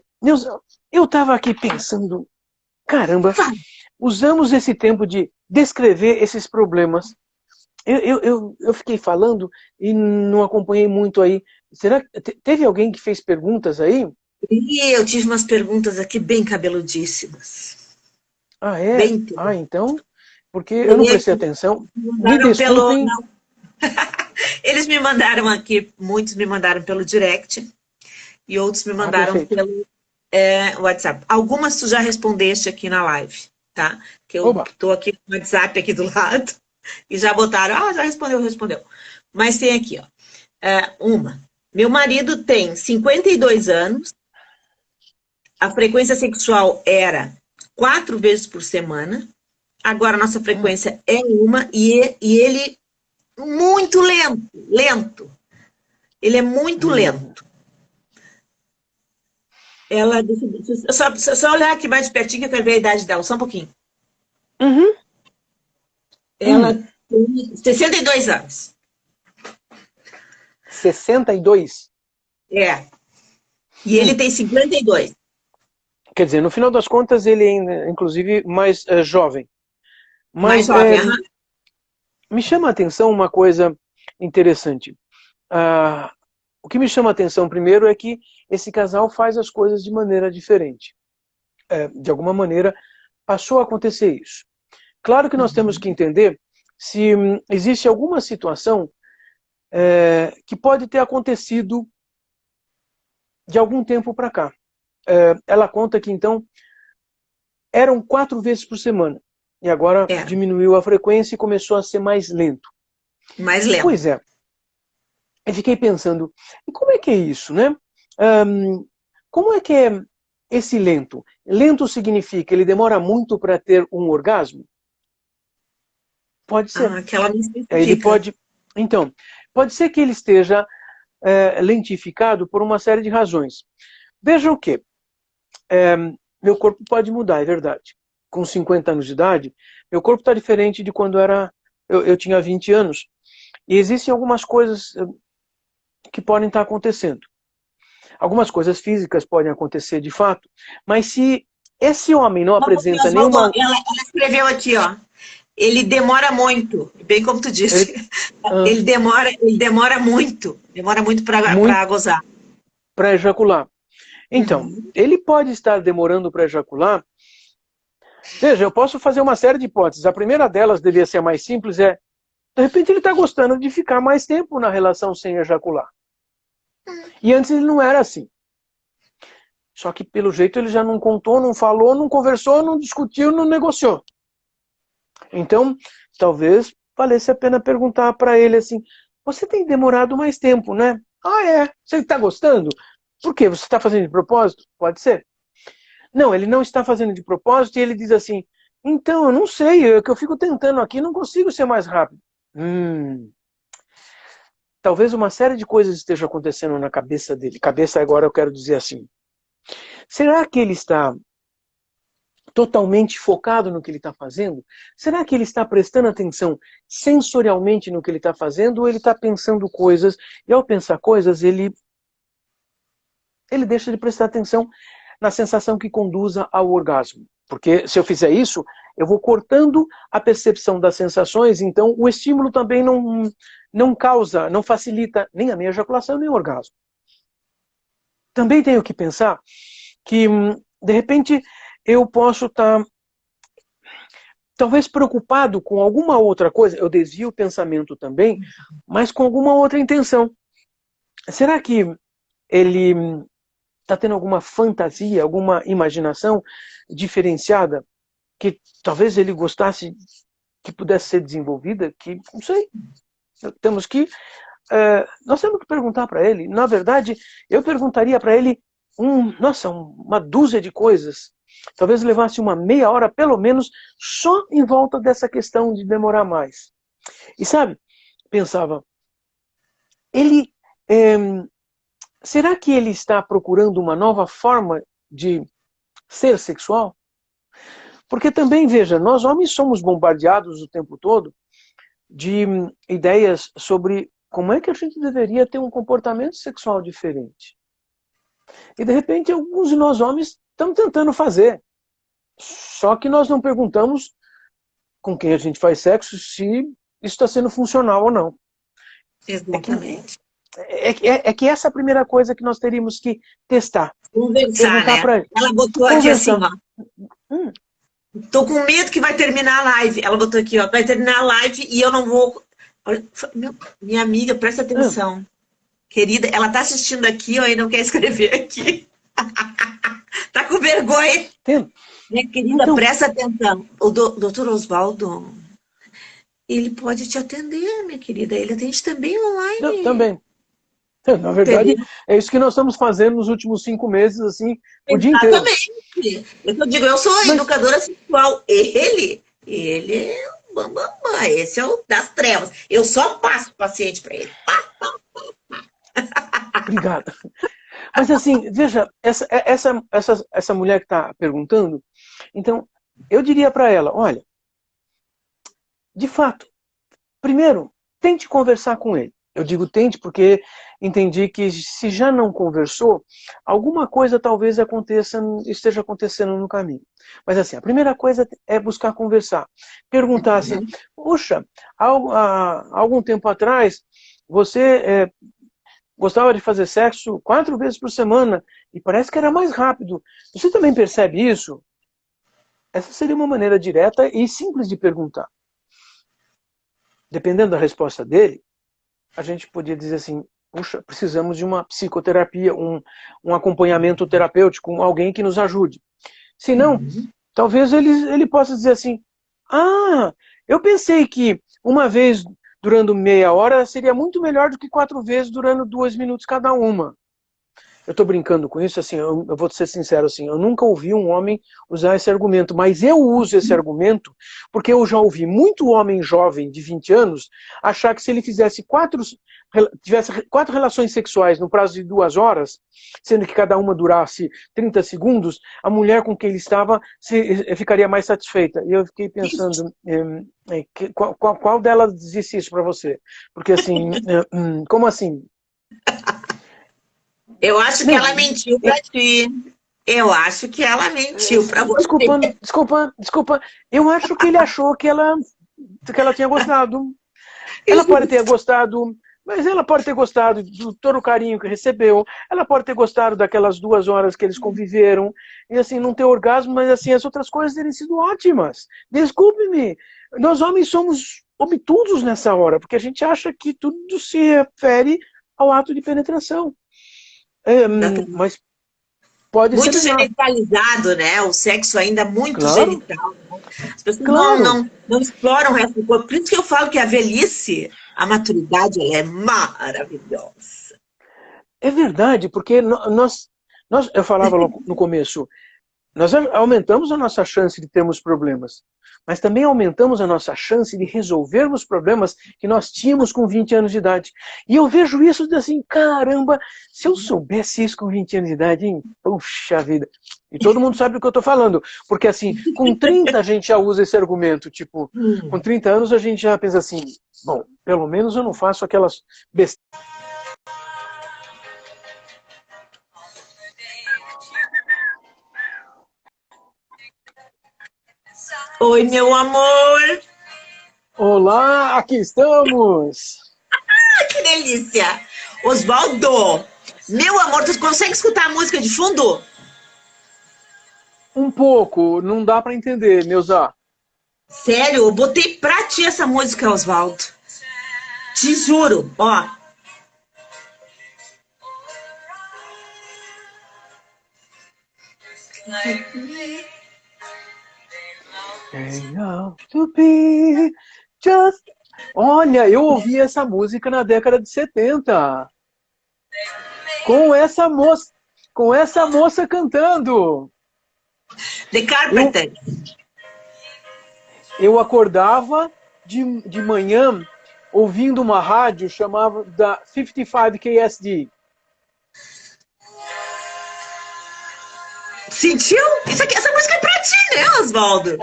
eu estava aqui pensando, caramba, usamos esse tempo de descrever esses problemas. Eu fiquei falando e não acompanhei muito aí. Será que teve alguém que fez perguntas aí? E eu tive umas perguntas aqui bem cabeludíssimas. É? Bem... Então, porque eu não prestei atenção. Me desculpem. Eles me mandaram aqui, muitos me mandaram pelo direct e outros me mandaram pelo WhatsApp. Algumas tu já respondeste aqui na live, tá? Que eu estou aqui no WhatsApp aqui do lado e já botaram, já respondeu. Mas tem aqui, ó. Meu marido tem 52 anos, a frequência sexual era 4 vezes por semana, agora a nossa frequência é uma e ele muito lento. Ele é muito lento. Ela, só olhar aqui mais pertinho que eu quero ver a idade dela, só um pouquinho. Ela tem 62 anos. 62? E ele tem 52. Quer dizer, no final das contas, ele é, inclusive, mais jovem. Mais jovem, me chama a atenção uma coisa interessante. O que me chama a atenção primeiro é que esse casal faz as coisas de maneira diferente. De alguma maneira, passou a acontecer isso. Claro que nós temos que entender se existe alguma situação que pode ter acontecido de algum tempo para cá. Ela conta que, então, eram 4 vezes por semana. E agora diminuiu a frequência e começou a ser mais lento. Mais lento. Pois é. Eu fiquei pensando, e como é que é isso, né? Como é que é esse lento? Lento significa ele demora muito para ter um orgasmo? Pode ser. Ele pode. Então, pode ser que ele esteja lentificado por uma série de razões. Veja o quê? Meu corpo pode mudar, é verdade. Com 50 anos de idade, meu corpo está diferente de quando eu tinha 20 anos. E existem algumas coisas que podem estar acontecendo. Algumas coisas físicas podem acontecer de fato, mas se esse homem não apresenta nenhuma... Ela escreveu aqui, ó. Ele demora muito, bem como tu disse. Ele demora muito para gozar. Para ejacular. Então, ele pode estar demorando para ejacular. Veja, eu posso fazer uma série de hipóteses. A primeira delas devia ser a mais simples, de repente ele está gostando de ficar mais tempo na relação sem ejacular. E antes ele não era assim. Só que, pelo jeito, ele já não contou, não falou, não conversou, não discutiu, não negociou. Então, talvez valesse a pena perguntar para ele assim, você tem demorado mais tempo, né? Ah, é? Você está gostando? Por quê? Você está fazendo de propósito? Pode ser. Não, ele não está fazendo de propósito e ele diz assim, então, eu não sei, é que eu fico tentando aqui, não consigo ser mais rápido. Talvez uma série de coisas esteja acontecendo na cabeça dele. Cabeça agora eu quero dizer assim. Será que ele está totalmente focado no que ele está fazendo? Será que ele está prestando atenção sensorialmente no que ele está fazendo ou ele está pensando coisas e ao pensar coisas ele deixa de prestar atenção na sensação que conduza ao orgasmo? Porque se eu fizer isso, eu vou cortando a percepção das sensações, então o estímulo também não causa, não facilita nem a minha ejaculação nem o orgasmo. Também tenho que pensar que, de repente, eu posso estar talvez preocupado com alguma outra coisa, eu desvio o pensamento também, mas com alguma outra intenção. Será que ele está tendo alguma fantasia, alguma imaginação diferenciada que talvez ele gostasse que pudesse ser desenvolvida, que não sei. Nós temos que perguntar para ele. Na verdade, eu perguntaria para ele uma dúzia de coisas. Talvez levasse uma meia hora, pelo menos, só em volta dessa questão de demorar mais. E sabe, pensava, será que ele está procurando uma nova forma de ser sexual? Porque também, veja, nós homens somos bombardeados o tempo todo de ideias sobre como é que a gente deveria ter um comportamento sexual diferente. E, de repente, alguns de nós homens estamos tentando fazer. Só que nós não perguntamos com quem a gente faz sexo se isso está sendo funcional ou não. Exatamente. É que essa é a primeira coisa que nós teríamos que testar. Conversar, né? Ela botou aqui assim, ó. Tô com medo que vai terminar a live. Ela botou aqui, ó. Vai terminar a live e eu não vou... Olha, minha amiga, presta atenção. Querida, ela tá assistindo aqui, ó, e não quer escrever aqui. Tá com vergonha. Minha querida, então, presta atenção. O doutor Oswaldo, ele pode te atender, minha querida. Ele atende também online. Não, também. Na verdade, é isso que nós estamos fazendo nos últimos 5 meses, assim, o dia inteiro. Exatamente. Eu digo, eu sou educadora sexual. Ele é o bambambam. Esse é o das trevas. Eu só passo o paciente para ele. Obrigada. Mas assim, veja, essa mulher que está perguntando, então, eu diria para ela, olha, de fato, primeiro, tente conversar com ele. Eu digo tente porque entendi que se já não conversou, alguma coisa talvez esteja acontecendo no caminho. Mas assim, a primeira coisa é buscar conversar. Perguntar assim, puxa, há algum tempo atrás, você gostava de fazer sexo 4 vezes por semana e parece que era mais rápido. Você também percebe isso? Essa seria uma maneira direta e simples de perguntar. Dependendo da resposta dele, a gente podia dizer assim, puxa, precisamos de uma psicoterapia, um acompanhamento terapêutico, alguém que nos ajude. Se não, talvez ele possa dizer assim, eu pensei que uma vez durando meia hora seria muito melhor do que 4 vezes durando 2 minutos cada uma. Eu estou brincando com isso, assim, eu vou ser sincero, assim, eu nunca ouvi um homem usar esse argumento, mas eu uso esse argumento porque eu já ouvi muito homem jovem de 20 anos achar que se ele tivesse 4 relações sexuais no prazo de 2 horas, sendo que cada uma durasse 30 segundos, a mulher com quem ele estava ficaria mais satisfeita. E eu fiquei pensando, qual delas disse isso para você? Porque assim, como assim? Eu acho que ela mentiu pra ti. Eu acho que ela mentiu pra você. Desculpa. Eu acho que ele achou que ela tinha gostado. Ela pode ter gostado, mas ela pode ter gostado do todo o carinho que recebeu. Ela pode ter gostado daquelas 2 horas que eles conviveram. E assim, não ter orgasmo, mas assim, as outras coisas terem sido ótimas. Desculpe-me. Nós homens somos obtusos nessa hora, porque a gente acha que tudo se refere ao ato de penetração. Mas Pode ser muito melhor. genitalizado, né? O sexo ainda muito Claro, genital. As pessoas claro. não exploram o resto do corpo. Por isso que eu falo que a velhice, a maturidade, ela é maravilhosa. É verdade, porque eu falava no começo, nós aumentamos a nossa chance de termos problemas, mas também aumentamos a nossa chance de resolvermos problemas que nós tínhamos com 20 anos de idade. E eu vejo isso assim, caramba, se eu soubesse isso com 20 anos de idade, hein? Puxa vida. E todo mundo sabe do que eu estou falando, porque assim, com 30 a gente já usa esse argumento, tipo, com 30 anos a gente já pensa assim, bom, pelo menos eu não faço aquelas besteiras. Oi, meu amor. Olá, aqui estamos! Que delícia. Osvaldo, meu amor, tu consegue escutar a música de fundo? Um pouco, não dá para entender, Neuza. Sério, eu botei pra ti essa música, Osvaldo. Te juro, ó. To be just... Olha, eu ouvi essa música na década de 70. Com essa moça cantando. The Eu, Carpenter. eu acordava de manhã ouvindo uma rádio chamada da 55 KSD. Sentiu? Essa música é pra ti, né, Osvaldo?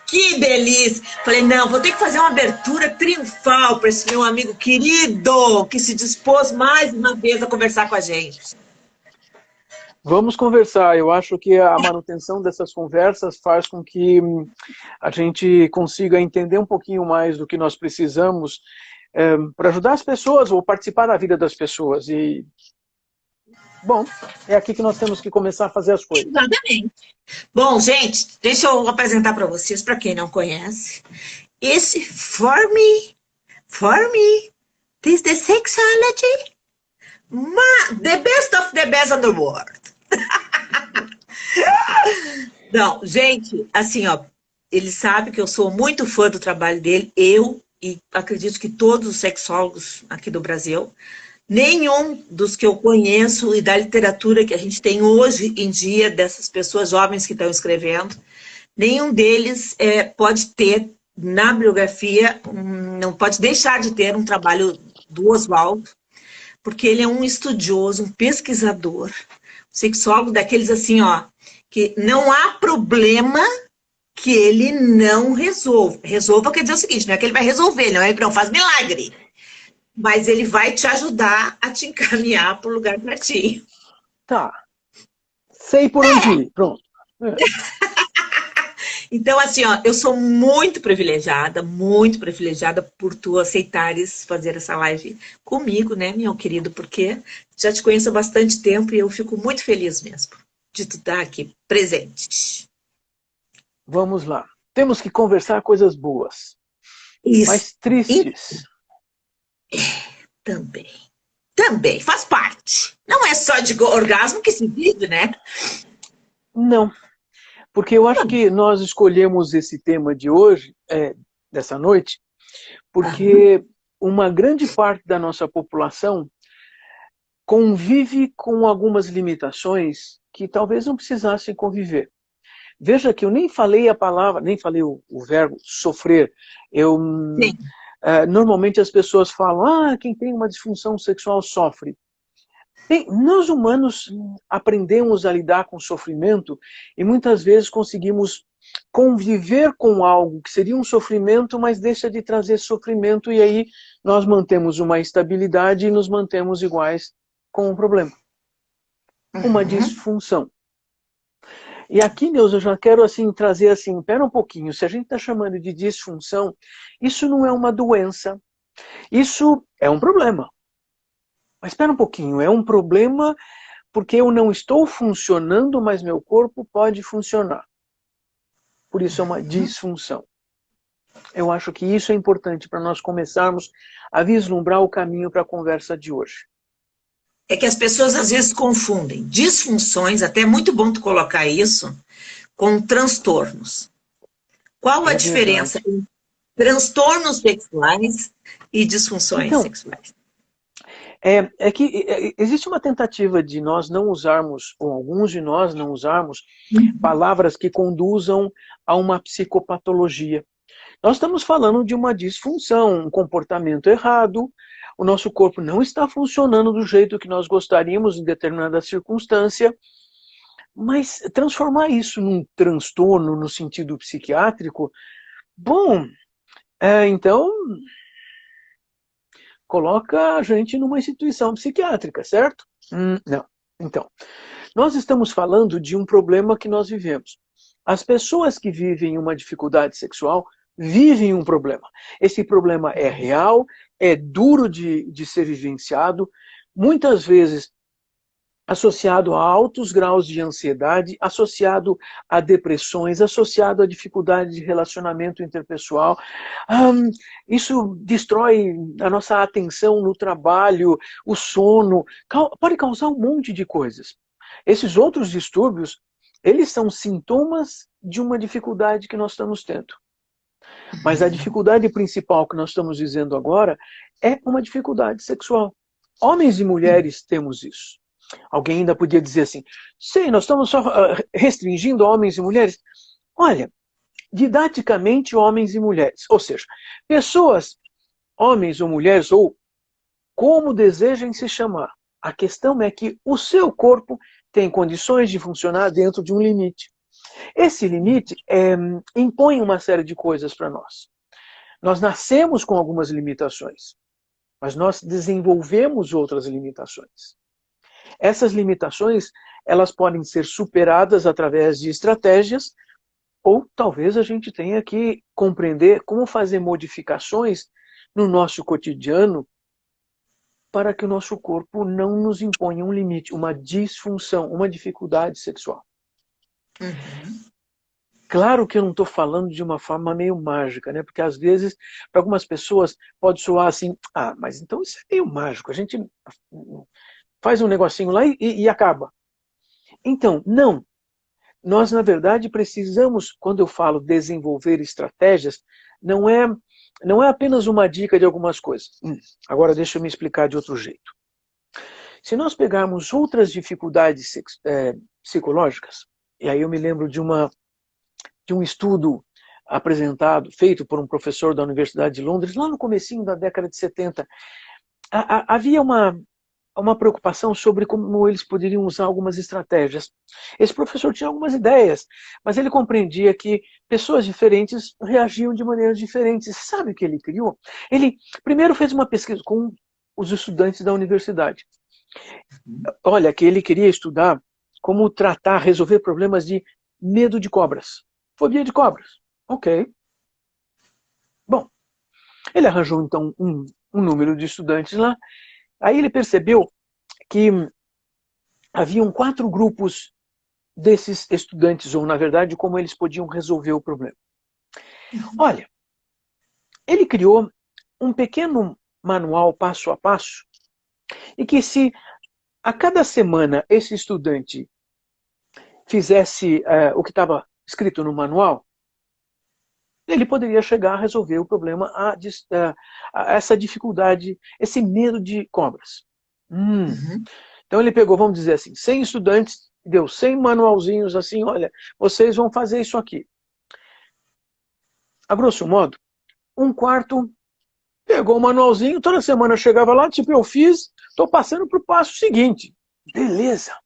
Que delícia! Falei, não, vou ter que fazer uma abertura triunfal para esse meu amigo querido que se dispôs mais uma vez a conversar com a gente. Vamos conversar. Eu acho que a manutenção dessas conversas faz com que a gente consiga entender um pouquinho mais do que nós precisamos para ajudar as pessoas ou participar da vida das pessoas. E, bom, é aqui que nós temos que começar a fazer as coisas. Exatamente. Bom, gente, deixa eu apresentar para vocês, para quem não conhece. Esse For Me, this the sexology, the best of the best in the world. Não, gente, assim, ó, ele sabe que eu sou muito fã do trabalho dele, eu e acredito que todos os sexólogos aqui do Brasil. Nenhum dos que eu conheço e da literatura que a gente tem hoje em dia, dessas pessoas jovens que estão escrevendo, nenhum deles pode ter na biografia, não pode deixar de ter um trabalho do Oswaldo, porque ele é um estudioso, um pesquisador, um sexólogo daqueles assim, ó, que não há problema que ele não resolva. Resolva quer dizer o seguinte, não é que ele vai resolver, não é que não faz milagre. Mas ele vai te ajudar a te encaminhar para o lugar certinho. Tá. Sei por onde ir. Pronto. Então, assim, ó, eu sou muito privilegiada por tu aceitares fazer essa live comigo, né, meu querido? Porque já te conheço há bastante tempo e eu fico muito feliz mesmo de tu estar aqui presente. Vamos lá. Temos que conversar coisas boas. Isso. Mas tristes. Também, faz parte. Não é só de orgasmo que se vive, né? Não. Porque eu acho que nós escolhemos esse tema de hoje, dessa noite, porque uma grande parte da nossa população convive com algumas limitações que talvez não precisassem conviver. Veja que eu nem falei a palavra, nem falei o verbo sofrer. Normalmente as pessoas falam, quem tem uma disfunção sexual sofre. Nós humanos aprendemos a lidar com o sofrimento e muitas vezes conseguimos conviver com algo que seria um sofrimento, mas deixa de trazer sofrimento e aí nós mantemos uma estabilidade e nos mantemos iguais com o problema. Uma disfunção. E aqui, Neuza, eu já quero trazer espera um pouquinho, se a gente está chamando de disfunção, isso não é uma doença, isso é um problema. Mas espera um pouquinho, é um problema porque eu não estou funcionando, mas meu corpo pode funcionar. Por isso é uma disfunção. Eu acho que isso é importante para nós começarmos a vislumbrar o caminho para a conversa de hoje. é que as pessoas às vezes confundem disfunções, até é muito bom tu colocar isso, com transtornos. Qual a É diferença verdade. entre transtornos sexuais e disfunções Então, sexuais? é que existe uma tentativa de nós não usarmos, ou alguns de nós não usarmos, palavras que conduzam a uma psicopatologia. Nós estamos falando de uma disfunção, um comportamento errado, o nosso corpo não está funcionando do jeito que nós gostaríamos em determinada circunstância, mas transformar isso num transtorno no sentido psiquiátrico, bom, então coloca a gente numa instituição psiquiátrica, certo? Não. Então, nós estamos falando de um problema que nós vivemos. As pessoas que vivem uma dificuldade sexual vivem um problema. Esse problema é real, é duro de ser vivenciado, muitas vezes associado a altos graus de ansiedade, associado a depressões, associado a dificuldade de relacionamento interpessoal. Isso destrói a nossa atenção no trabalho, o sono, pode causar um monte de coisas. Esses outros distúrbios, eles são sintomas de uma dificuldade que nós estamos tendo. Mas a dificuldade principal que nós estamos dizendo agora é uma dificuldade sexual. Homens e mulheres temos isso. Alguém ainda podia dizer assim, sei, nós estamos só restringindo homens e mulheres. Olha, didaticamente homens e mulheres, ou seja, pessoas, homens ou mulheres, ou como desejem se chamar. A questão é que o seu corpo tem condições de funcionar dentro de um limite. Esse limite impõe uma série de coisas para nós. Nós nascemos com algumas limitações, mas nós desenvolvemos outras limitações. Essas limitações, elas podem ser superadas através de estratégias, ou talvez a gente tenha que compreender como fazer modificações no nosso cotidiano para que o nosso corpo não nos imponha um limite, uma disfunção, uma dificuldade sexual. Uhum. Claro que eu não estou falando de uma forma meio mágica, né? Porque às vezes, para algumas pessoas, pode soar assim, mas então isso é meio mágico, a gente faz um negocinho lá e acaba. Então, não. Nós, na verdade, precisamos, quando eu falo desenvolver estratégias, não é apenas uma dica de algumas coisas. Agora deixa eu me explicar de outro jeito. Se nós pegarmos outras dificuldades psicológicas, e aí eu me lembro de um estudo apresentado, feito por um professor da Universidade de Londres, lá no comecinho da década de 70, havia uma preocupação sobre como eles poderiam usar algumas estratégias. Esse professor tinha algumas ideias, mas ele compreendia que pessoas diferentes reagiam de maneiras diferentes. Sabe o que ele criou? Ele primeiro fez uma pesquisa com os estudantes da universidade. Olha, que ele queria estudar como tratar, resolver problemas de medo de cobras. Fobia de cobras. Ok. Bom, ele arranjou então um número de estudantes lá. Aí ele percebeu que haviam 4 grupos desses estudantes, ou na verdade, como eles podiam resolver o problema. Olha, ele criou um pequeno manual passo a passo, e que se a cada semana esse estudante fizesse o que estava escrito no manual, ele poderia chegar a resolver o problema, a essa dificuldade, esse medo de cobras. Então ele pegou, vamos dizer assim, 100 estudantes, deu 100 manualzinhos assim, olha, vocês vão fazer isso aqui. A grosso modo, um quarto pegou o manualzinho, toda semana chegava lá, tipo, eu fiz, estou passando para o passo seguinte. Beleza.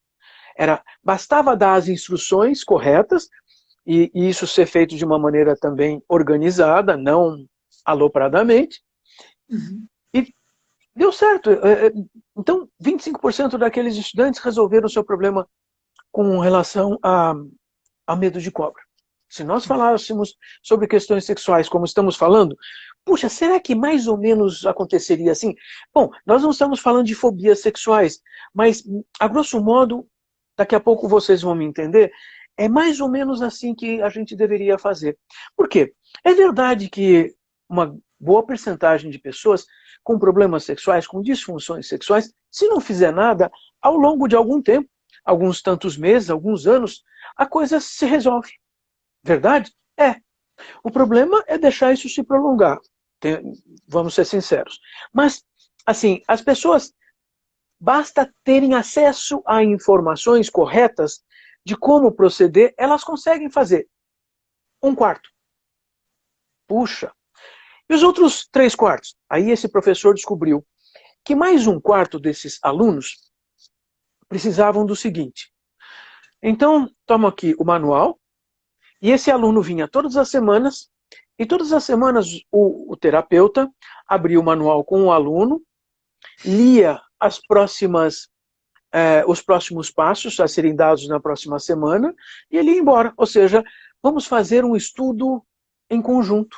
Bastava dar as instruções corretas, e isso ser feito de uma maneira também organizada, não alopradamente, e deu certo. Então, 25% daqueles estudantes resolveram o seu problema com relação a medo de cobra. Se nós falássemos sobre questões sexuais como estamos falando, puxa, será que mais ou menos aconteceria assim? Bom, nós não estamos falando de fobias sexuais, mas, a grosso modo, daqui a pouco vocês vão me entender, é mais ou menos assim que a gente deveria fazer. Por quê? É verdade que uma boa percentagem de pessoas com problemas sexuais, com disfunções sexuais, se não fizer nada, ao longo de algum tempo, alguns tantos meses, alguns anos, a coisa se resolve. Verdade? É. O problema é deixar isso se prolongar. Vamos ser sinceros. Mas, assim, as pessoas, basta terem acesso a informações corretas de como proceder, elas conseguem fazer 1/4. Puxa. E os outros 3/4? Aí esse professor descobriu que mais 1/4 desses alunos precisavam do seguinte. Então, toma aqui o manual, e esse aluno vinha todas as semanas, e todas as semanas o terapeuta abria o manual com o aluno, lia os próximos passos a serem dados na próxima semana, e ele ia embora. Ou seja, vamos fazer um estudo em conjunto.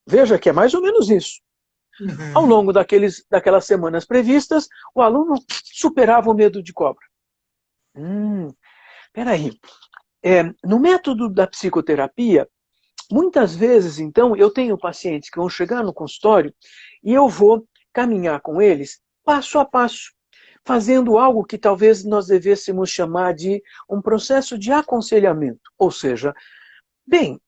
Veja que é mais ou menos isso. Ao longo daquelas semanas previstas, o aluno superava o medo de cobra. Peraí. No método da psicoterapia, muitas vezes, então, eu tenho pacientes que vão chegar no consultório e eu vou caminhar com eles passo a passo, fazendo algo que talvez nós devêssemos chamar de um processo de aconselhamento. Ou seja, bem,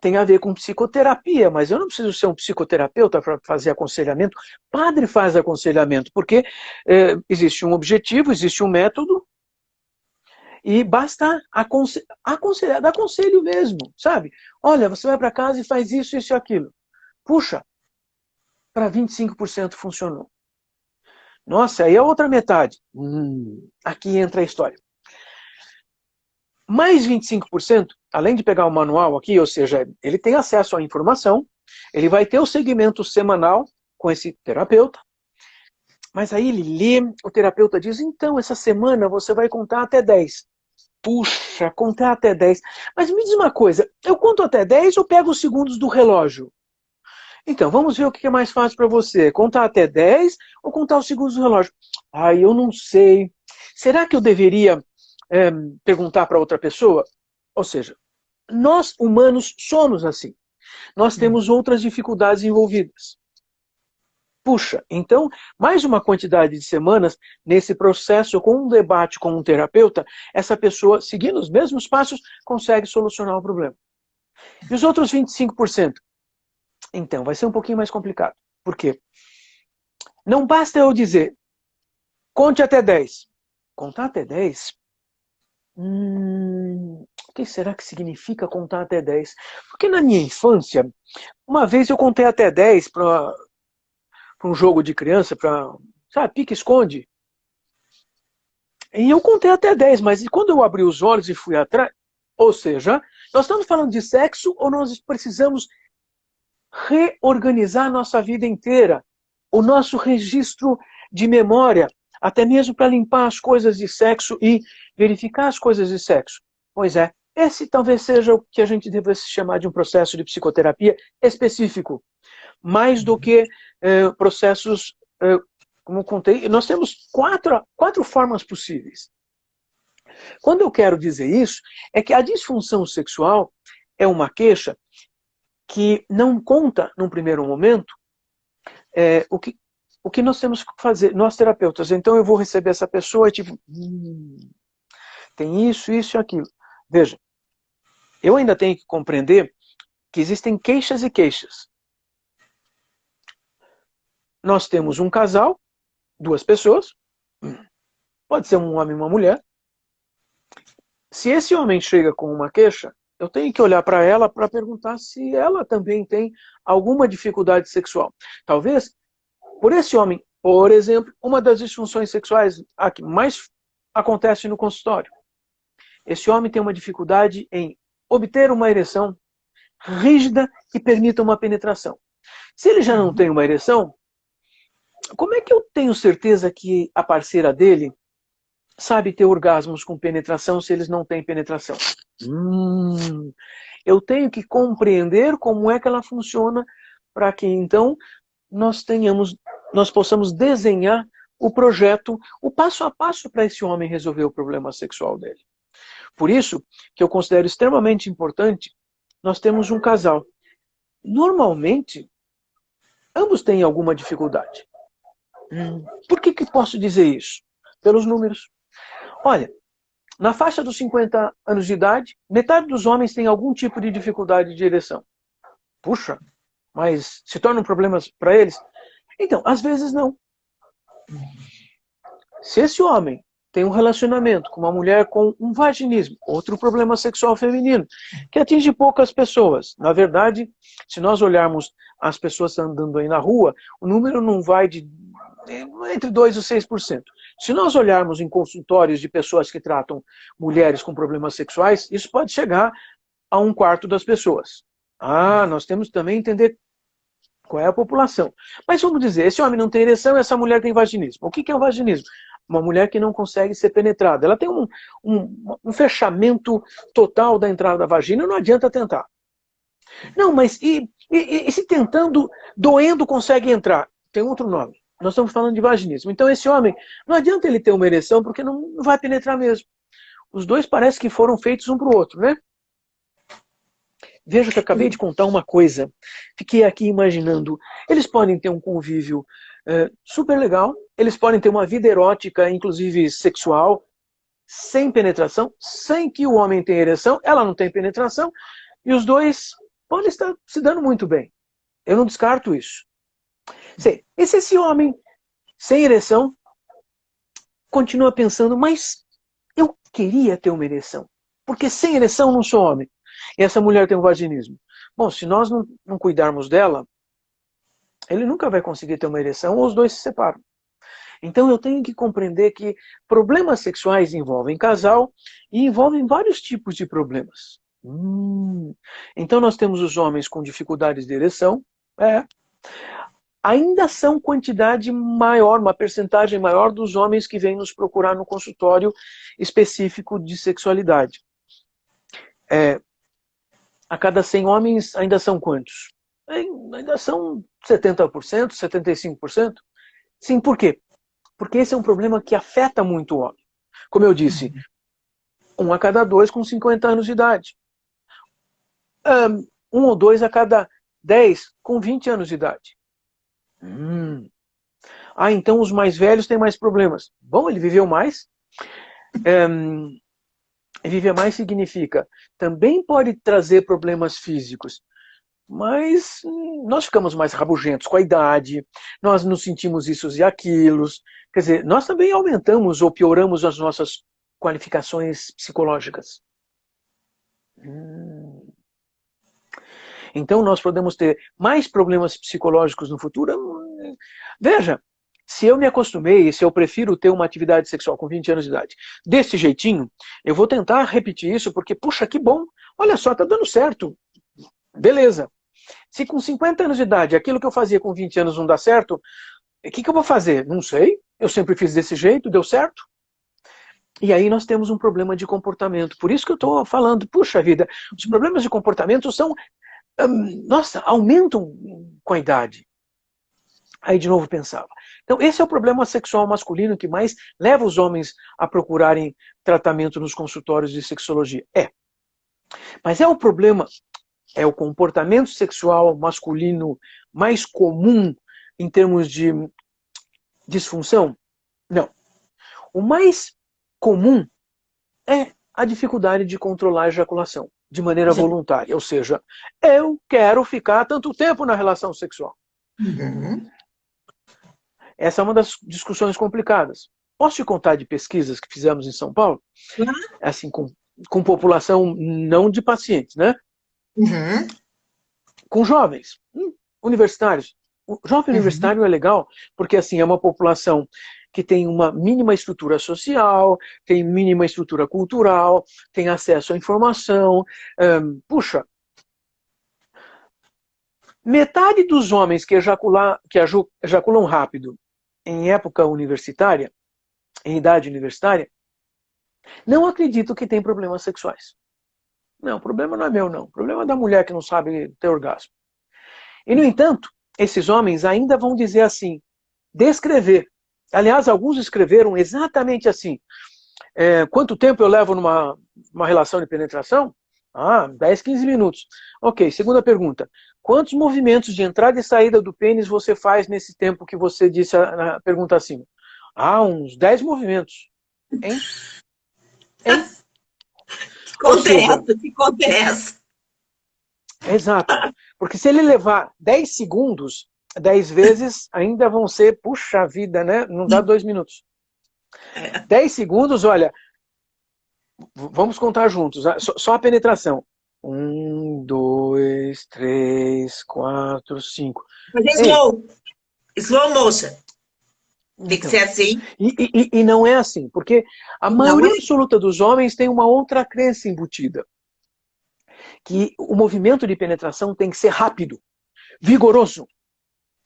tem a ver com psicoterapia, mas eu não preciso ser um psicoterapeuta para fazer aconselhamento. Padre faz aconselhamento, porque existe um objetivo, existe um método, e basta aconselhar, dar conselho mesmo, sabe? Olha, você vai para casa e faz isso, isso e aquilo. Puxa, para 25% funcionou. Nossa, aí a outra metade. Aqui entra a história. Mais 25%, além de pegar o manual aqui, ou seja, ele tem acesso à informação, ele vai ter o segmento semanal com esse terapeuta, mas aí ele lê, o terapeuta diz, então, essa semana você vai contar até 10. Puxa, contar até 10. Mas me diz uma coisa, eu conto até 10 ou pego os segundos do relógio? Então, vamos ver o que é mais fácil para você. Contar até 10 ou contar os segundos do relógio? Eu não sei. Será que eu deveria perguntar para outra pessoa? Ou seja, nós humanos somos assim. Nós temos outras dificuldades envolvidas. Puxa, então, mais uma quantidade de semanas nesse processo, com um debate com um terapeuta, essa pessoa, seguindo os mesmos passos, consegue solucionar o problema. E os outros 25%? Então, vai ser um pouquinho mais complicado. Por quê? Não basta eu dizer, conte até 10. Contar até 10? O que será que significa contar até 10? Porque na minha infância, uma vez eu contei até 10 para um jogo de criança, para, sabe, pique-esconde. E eu contei até 10, mas quando eu abri os olhos e fui atrás, ou seja, nós estamos falando de sexo ou nós precisamos reorganizar a nossa vida inteira, o nosso registro de memória, até mesmo para limpar as coisas de sexo e verificar as coisas de sexo. Pois é, esse talvez seja o que a gente devesse chamar de um processo de psicoterapia específico, mais do que processos, como eu contei, nós temos quatro formas possíveis. Quando eu quero dizer isso, é que a disfunção sexual é uma queixa que não conta, num primeiro momento, o que nós temos que fazer, nós terapeutas. Então eu vou receber essa pessoa e tipo, tem isso, isso e aquilo. Veja, eu ainda tenho que compreender que existem queixas e queixas. Nós temos um casal, 2 pessoas, pode ser um homem e uma mulher. Se esse homem chega com uma queixa, eu tenho que olhar para ela para perguntar se ela também tem alguma dificuldade sexual. Talvez, por esse homem, por exemplo, uma das disfunções sexuais que mais acontece no consultório. Esse homem tem uma dificuldade em obter uma ereção rígida que permita uma penetração. Se ele já não tem uma ereção, como é que eu tenho certeza que a parceira dele sabe ter orgasmos com penetração se eles não têm penetração? Eu tenho que compreender como é que ela funciona para que então nós possamos desenhar o projeto, o passo a passo para esse homem resolver o problema sexual dele. Por isso que eu considero extremamente importante, nós temos um casal. Normalmente, ambos têm alguma dificuldade. Por que posso dizer isso? Pelos números. Olha, na faixa dos 50 anos de idade, metade dos homens tem algum tipo de dificuldade de ereção. Puxa, mas se tornam problemas para eles? Então, às vezes não. Se esse homem tem um relacionamento com uma mulher com um vaginismo, outro problema sexual feminino, que atinge poucas pessoas. Na verdade, se nós olharmos as pessoas andando aí na rua, o número não vai de entre 2% e 6%. Se nós olharmos em consultórios de pessoas que tratam mulheres com problemas sexuais, isso pode chegar a 1/4 das pessoas. Nós temos também entender qual é a população. Mas vamos dizer, esse homem não tem ereção, essa mulher tem vaginismo. O que é o vaginismo? Uma mulher que não consegue ser penetrada. Ela tem um fechamento total da entrada da vagina, não adianta tentar. Não, mas e se tentando, doendo, consegue entrar? Tem outro nome. Nós estamos falando de vaginismo. Então esse homem, não adianta ele ter uma ereção, porque não vai penetrar mesmo. Os dois parece que foram feitos um para o outro, né? Veja que eu acabei de contar uma coisa. Fiquei aqui imaginando. Eles podem ter um convívio super legal. Eles podem ter uma vida erótica, inclusive sexual, sem penetração, sem que o homem tenha ereção. Ela não tem penetração. E os dois podem estar se dando muito bem. Eu não descarto isso. E se esse homem, sem ereção, continua pensando, mas eu queria ter uma ereção. Porque sem ereção não sou homem. E essa mulher tem um vaginismo. Bom, se nós não cuidarmos dela, ele nunca vai conseguir ter uma ereção ou os dois se separam. Então eu tenho que compreender que problemas sexuais envolvem casal e envolvem vários tipos de problemas. Então nós temos os homens com dificuldades de ereção. Ainda são quantidade maior, uma percentagem maior dos homens que vêm nos procurar no consultório específico de sexualidade. A cada 100 homens, ainda são quantos? Ainda são 70%, 75%. Sim, por quê? Porque esse é um problema que afeta muito o homem. Como eu disse, 1 a cada 2 com 50 anos de idade. 1 ou 2 a cada 10 com 20 anos de idade. Então os mais velhos têm mais problemas. Bom, ele viveu mais. Viver mais significa, também pode trazer problemas físicos, mas nós ficamos mais rabugentos com a idade, nós nos sentimos isso e aquilo, quer dizer, nós também aumentamos ou pioramos as nossas qualificações psicológicas. Então nós podemos ter mais problemas psicológicos no futuro. Veja, se eu me acostumei, se eu prefiro ter uma atividade sexual com 20 anos de idade, desse jeitinho, eu vou tentar repetir isso, porque, puxa, que bom, olha só, tá dando certo. Beleza. Se com 50 anos de idade, aquilo que eu fazia com 20 anos não dá certo, o que eu vou fazer? Não sei, eu sempre fiz desse jeito, deu certo. E aí nós temos um problema de comportamento. Por isso que eu estou falando, puxa vida, os problemas de comportamento são, nossa, aumentam com a idade. Aí de novo pensava. Então esse é o problema sexual masculino que mais leva os homens a procurarem tratamento nos consultórios de sexologia. Mas é o problema, é o comportamento sexual masculino mais comum em termos de disfunção? Não. O mais comum é a dificuldade de controlar a ejaculação de maneira voluntária. Ou seja, eu quero ficar tanto tempo na relação sexual. Essa é uma das discussões complicadas. Posso te contar de pesquisas que fizemos em São Paulo? Assim, com população não de pacientes, né? Com jovens, universitários. O jovem universitário é legal, porque assim, é uma população que tem uma mínima estrutura social, tem mínima estrutura cultural, tem acesso à informação. Puxa, metade dos homens que ejaculam rápido em época universitária, em idade universitária, não acredito que tem problemas sexuais. Não, o problema não é meu, não. O problema é da mulher que não sabe ter orgasmo. E, no entanto, esses homens ainda vão dizer assim, descrever. Aliás, alguns escreveram exatamente assim. Quanto tempo eu levo numa relação de penetração? Ah, 10, 15 minutos. Ok, segunda pergunta. Quantos movimentos de entrada e saída do pênis você faz nesse tempo que você disse na pergunta acima? Ah, uns 10 movimentos. Hein? Hein? Que Ou conta é seja, essa? Que conta é essa? exato. Porque se ele levar 10 segundos, 10 vezes, ainda vão ser, puxa vida, né? Não dá 2 minutos. 10 segundos, olha, vamos contar juntos. Só a penetração. 1, 2, 3, 4, 5. Mas é Ei, slow motion. Tem que então, ser assim. e não é assim, porque a Não maioria é? absoluta dos homens tem uma outra crença embutida, que o movimento de penetração tem que ser rápido, vigoroso,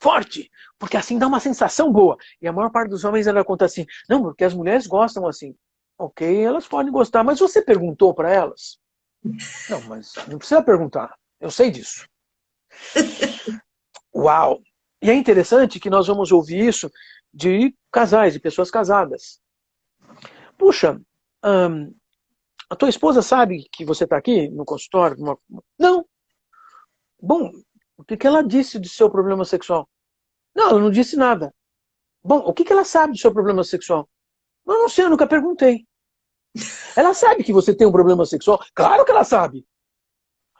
forte, porque assim dá uma sensação boa. E a maior parte dos homens ela conta assim, não, porque as mulheres gostam assim. Ok, elas podem gostar, mas você perguntou para elas? Não, mas não precisa perguntar, eu sei disso. Uau! E é interessante que nós vamos ouvir isso de casais, de pessoas casadas. Puxa, a tua esposa sabe que você está aqui no consultório? Não. Bom, o que ela disse do seu problema sexual? Não, ela não disse nada. Bom, o que ela sabe do seu problema sexual? Eu não sei, eu nunca perguntei. Ela sabe que você tem um problema sexual? Claro que ela sabe.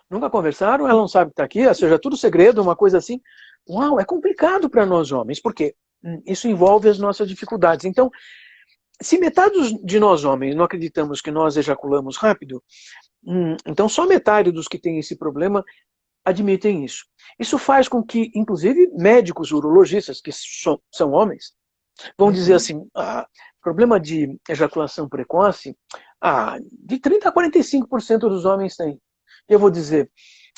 Nunca conversaram, ela não sabe que está aqui, ou seja, tudo segredo, uma coisa assim. Uau, é complicado para nós homens, porque isso envolve as nossas dificuldades. Então, se metade de nós homens não acreditamos que nós ejaculamos rápido, então só metade dos que têm esse problema admitem isso. Isso faz com que, inclusive, médicos urologistas, que são homens, vão dizer assim, problema de ejaculação precoce, de 30% a 45% dos homens têm. Eu vou dizer,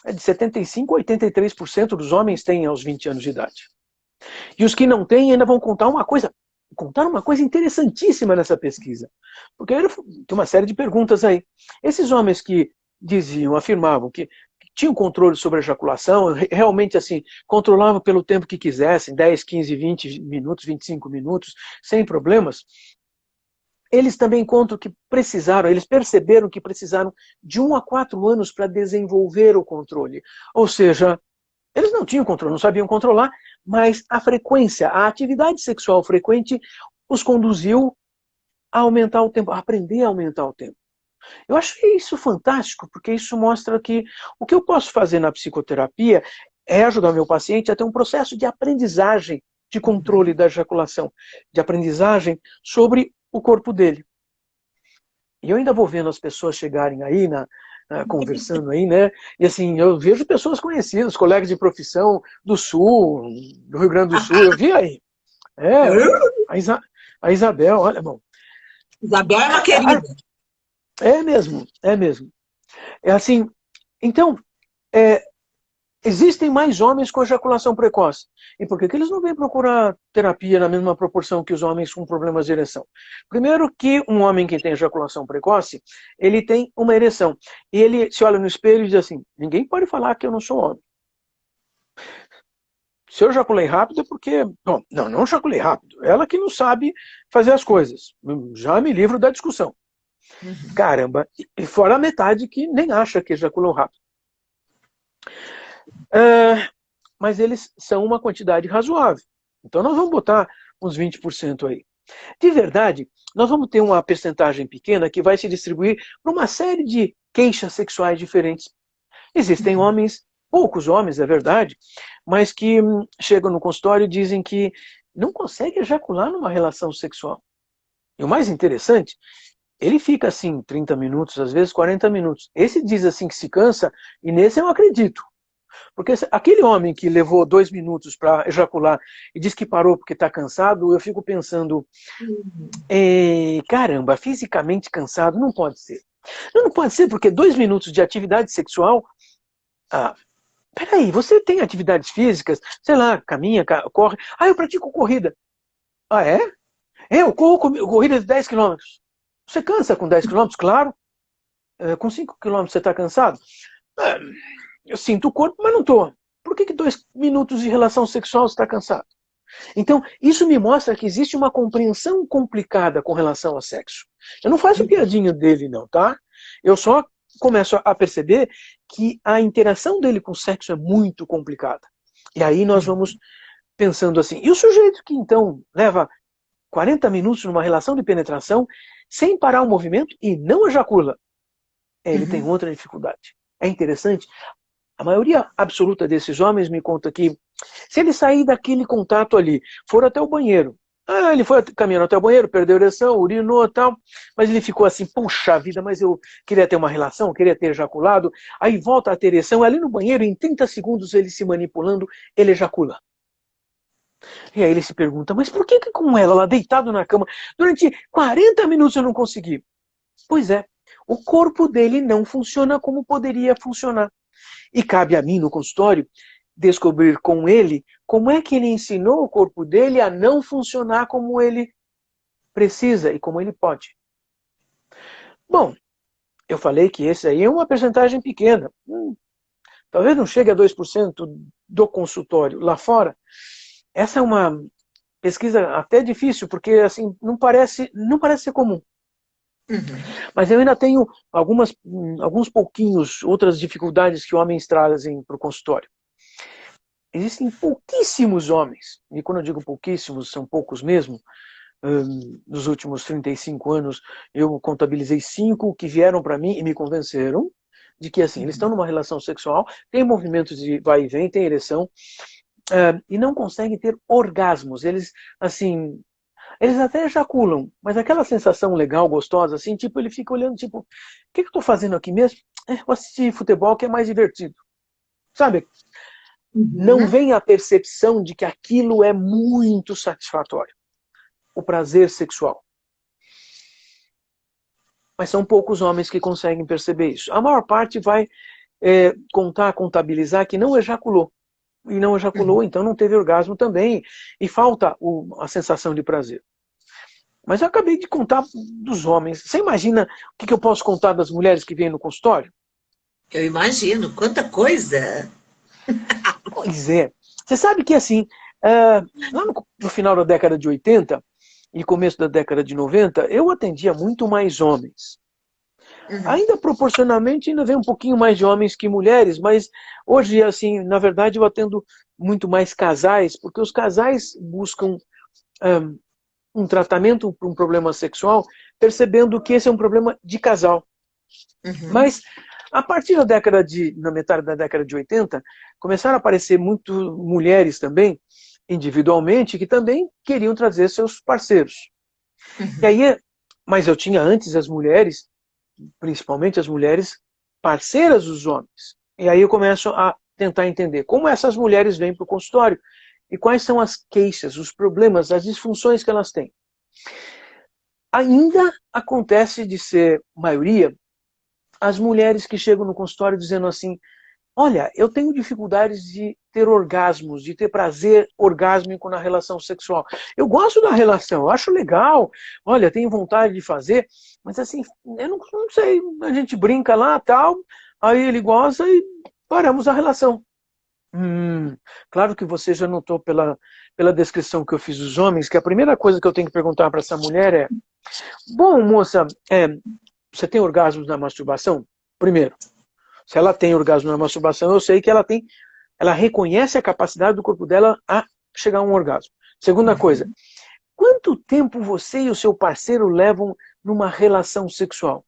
de 75% a 83% dos homens têm aos 20 anos de idade. E os que não têm ainda vão contar uma coisa interessantíssima nessa pesquisa. Porque tem uma série de perguntas aí. Esses homens que afirmavam que tinham controle sobre a ejaculação, realmente assim, controlavam pelo tempo que quisessem, 10, 15, 20 minutos, 25 minutos, sem problemas, eles também contam que eles perceberam que precisaram de 1 a 4 anos para desenvolver o controle. Ou seja, eles não tinham controle, não sabiam controlar, mas a frequência, a atividade sexual frequente os conduziu a aumentar o tempo, a aprender a aumentar o tempo. Eu acho isso fantástico, porque isso mostra que o que eu posso fazer na psicoterapia é ajudar o meu paciente a ter um processo de aprendizagem de controle da ejaculação, de aprendizagem sobre o corpo dele. E eu ainda vou vendo as pessoas chegarem aí, conversando aí, né? E assim, eu vejo pessoas conhecidas, colegas de profissão do Sul, do Rio Grande do Sul, eu vi aí. A Isabel, olha, bom. Isabel é uma querida. É mesmo, é mesmo. É assim, então, existem mais homens com ejaculação precoce. E por que eles não vêm procurar terapia na mesma proporção que os homens com problemas de ereção? Primeiro que um homem que tem ejaculação precoce, ele tem uma ereção. E ele se olha no espelho e diz assim, ninguém pode falar que eu não sou homem. Se eu ejaculei rápido é porque... Bom, não ejaculei rápido. Ela que não sabe fazer as coisas. Já me livro da discussão. Caramba, e fora a metade que nem acha que ejaculou rápido. Mas eles são uma quantidade razoável. Então nós vamos botar uns 20% aí. De verdade, nós vamos ter uma percentagem pequena que vai se distribuir para uma série de queixas sexuais diferentes. Existem homens, poucos homens, é verdade, mas que chegam no consultório e dizem que não conseguem ejacular numa relação sexual. E o mais interessante, ele fica assim 30 minutos, às vezes 40 minutos. Esse diz assim que se cansa, e nesse eu acredito. Porque aquele homem que levou 2 minutos para ejacular e diz que parou porque está cansado, eu fico pensando, caramba, fisicamente cansado, não pode ser. Não pode ser porque 2 minutos de atividade sexual... peraí, você tem atividades físicas? Sei lá, caminha, corre. Eu pratico corrida. É? Eu corro corrida de 10 quilômetros. Você cansa com 10 quilômetros? Claro. Com 5 quilômetros você está cansado? Eu sinto o corpo, mas não estou. Por que 2 minutos de relação sexual você está cansado? Então, isso me mostra que existe uma compreensão complicada com relação ao sexo. Eu não faço piadinha dele, não, tá? Eu só começo a perceber que a interação dele com o sexo é muito complicada. E aí nós vamos pensando assim, e o sujeito que então leva 40 minutos numa relação de penetração sem parar o movimento e não ejacula, ele tem outra dificuldade. É interessante, a maioria absoluta desses homens me conta que se ele sair daquele contato ali, for até o banheiro, ele foi caminhando até o banheiro, perdeu a ereção, urinou e tal, mas ele ficou assim, puxa vida, mas eu queria ter uma relação, queria ter ejaculado, aí volta a ter ereção, ali no banheiro, em 30 segundos ele se manipulando, ele ejacula. E aí ele se pergunta, mas por que com ela, lá deitado na cama, durante 40 minutos eu não consegui? Pois é, o corpo dele não funciona como poderia funcionar. E cabe a mim, no consultório, descobrir com ele como é que ele ensinou o corpo dele a não funcionar como ele precisa e como ele pode. Bom, eu falei que esse aí é uma percentagem pequena. Talvez não chegue a 2% do consultório. Lá fora, essa é uma pesquisa até difícil, porque assim, não parece ser comum. Mas eu ainda tenho alguns pouquinhos outras dificuldades que homens trazem para o consultório. Existem pouquíssimos homens, e quando eu digo pouquíssimos, são poucos mesmo. Nos últimos 35 anos, eu contabilizei 5 que vieram para mim e me convenceram de que assim, eles estão numa relação sexual, tem movimentos de vai e vem, tem ereção, e não conseguem ter orgasmos. Eles, assim, eles até ejaculam, mas aquela sensação legal, gostosa, assim, tipo, ele fica olhando, tipo, o que eu estou fazendo aqui mesmo? Vou assistir futebol que é mais divertido. Sabe? Não vem a percepção de que aquilo é muito satisfatório. O prazer sexual. Mas são poucos homens que conseguem perceber isso. A maior parte vai contabilizar que não ejaculou. E não ejaculou, então não teve orgasmo também. E falta a sensação de prazer. Mas eu acabei de contar dos homens. Você imagina o que eu posso contar das mulheres que vêm no consultório? Eu imagino, quanta coisa! Pois é. Você sabe que assim, lá no final da década de 80 e começo da década de 90, eu atendia muito mais homens. Ainda proporcionalmente, ainda vem um pouquinho mais de homens que mulheres, mas hoje, assim, na verdade, eu atendo muito mais casais, porque os casais buscam um tratamento para um problema sexual, percebendo que esse é um problema de casal. Mas, a partir na metade da década de 80, começaram a aparecer muito mulheres também, individualmente, que também queriam trazer seus parceiros. E aí, mas eu tinha antes as mulheres, principalmente as mulheres parceiras dos homens. E aí eu começo a tentar entender como essas mulheres vêm para o consultório e quais são as queixas, os problemas, as disfunções que elas têm. Ainda acontece de ser maioria as mulheres que chegam no consultório dizendo assim, olha, eu tenho dificuldades de ter orgasmos, de ter prazer orgásmico na relação sexual. Eu gosto da relação, eu acho legal, olha, tenho vontade de fazer, mas assim, eu não sei, a gente brinca lá, tal, aí ele goza e paramos a relação. Claro que você já notou pela descrição que eu fiz dos homens, que a primeira coisa que eu tenho que perguntar para essa mulher é, bom, moça, você tem orgasmos na masturbação? Primeiro. Se ela tem orgasmo na masturbação, eu sei que ela reconhece a capacidade do corpo dela a chegar a um orgasmo. Segunda coisa, quanto tempo você e o seu parceiro levam numa relação sexual?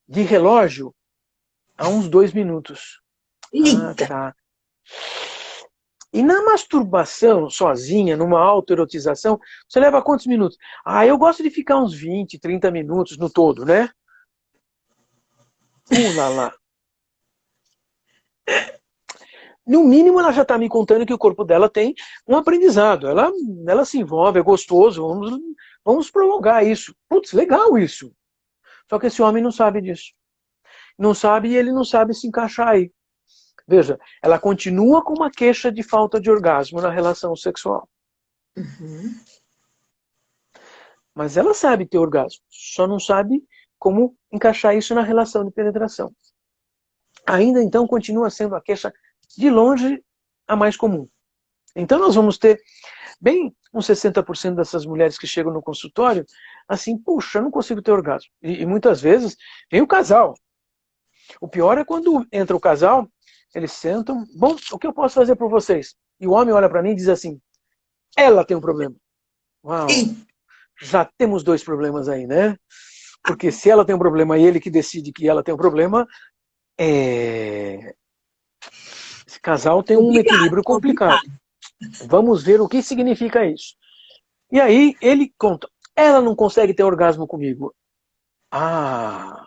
De relógio, há uns 2 minutos. Tá. E na masturbação, sozinha, numa autoerotização, você leva quantos minutos? Eu gosto de ficar uns 20, 30 minutos no todo, né? Lá. No mínimo, ela já está me contando que o corpo dela tem um aprendizado. Ela se envolve, é gostoso, vamos prolongar isso. Putz, legal isso. Só que esse homem não sabe disso. Não sabe e ele não sabe se encaixar aí. Veja, ela continua com uma queixa de falta de orgasmo na relação sexual. Mas ela sabe ter orgasmo, só não sabe como encaixar isso na relação de penetração. Ainda então continua sendo a queixa de longe a mais comum. Então nós vamos ter bem uns 60% dessas mulheres que chegam no consultório, assim, puxa, eu não consigo ter orgasmo. E muitas vezes vem o casal. O pior é quando entra o casal, eles sentam, bom, o que eu posso fazer por vocês? E o homem olha para mim e diz assim, ela tem um problema. Uau, já temos dois problemas aí, né? Porque se ela tem um problema e ele que decide que ela tem um problema, esse casal tem um equilíbrio complicado. Vamos ver o que significa isso. E aí ele conta, ela não consegue ter orgasmo comigo. Ah,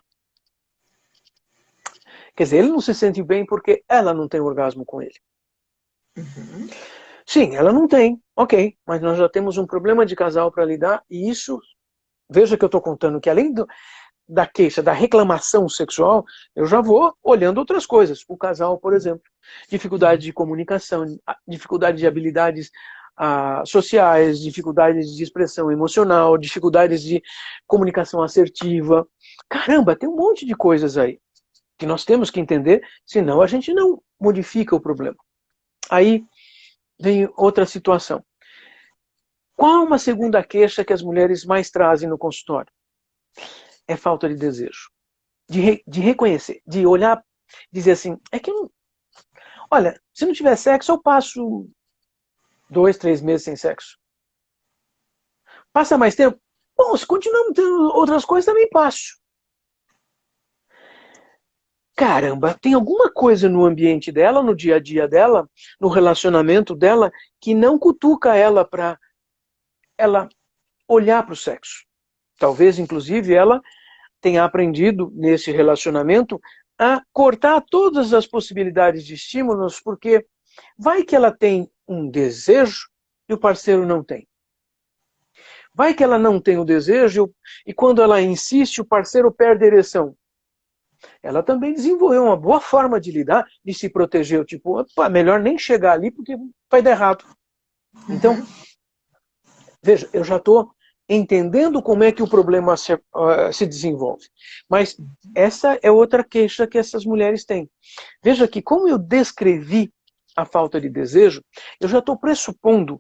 quer dizer, ele não se sente bem porque ela não tem orgasmo com ele. Uhum. Sim, ela não tem, ok, mas nós já temos um problema de casal para lidar e isso, veja que eu estou contando que além da queixa, da reclamação sexual, eu já vou olhando outras coisas. O casal, por exemplo, dificuldade de comunicação, dificuldade de habilidades sociais, dificuldades de expressão emocional, dificuldades de comunicação assertiva. Caramba, tem um monte de coisas aí que nós temos que entender, senão a gente não modifica o problema. Aí vem outra situação. Qual uma segunda queixa que as mulheres mais trazem no consultório? É falta de desejo. De reconhecer, de olhar, dizer assim, é que eu não... Olha, se não tiver sexo, eu passo 2, 3 meses sem sexo. Passa mais tempo? Bom, se continuamos tendo outras coisas, também passo. Caramba, tem alguma coisa no ambiente dela, no dia a dia dela, no relacionamento dela, que não cutuca ela para ela olhar para o sexo. Talvez, inclusive, ela tenha aprendido nesse relacionamento a cortar todas as possibilidades de estímulos, porque vai que ela tem um desejo e o parceiro não tem. Vai que ela não tem o desejo e quando ela insiste, o parceiro perde a ereção. Ela também desenvolveu uma boa forma de lidar, de se proteger. Tipo, opa, melhor nem chegar ali porque vai dar errado. Então, veja, eu já estou entendendo como é que o problema se desenvolve. Mas essa é outra queixa que essas mulheres têm. Veja que como eu descrevi a falta de desejo, eu já estou pressupondo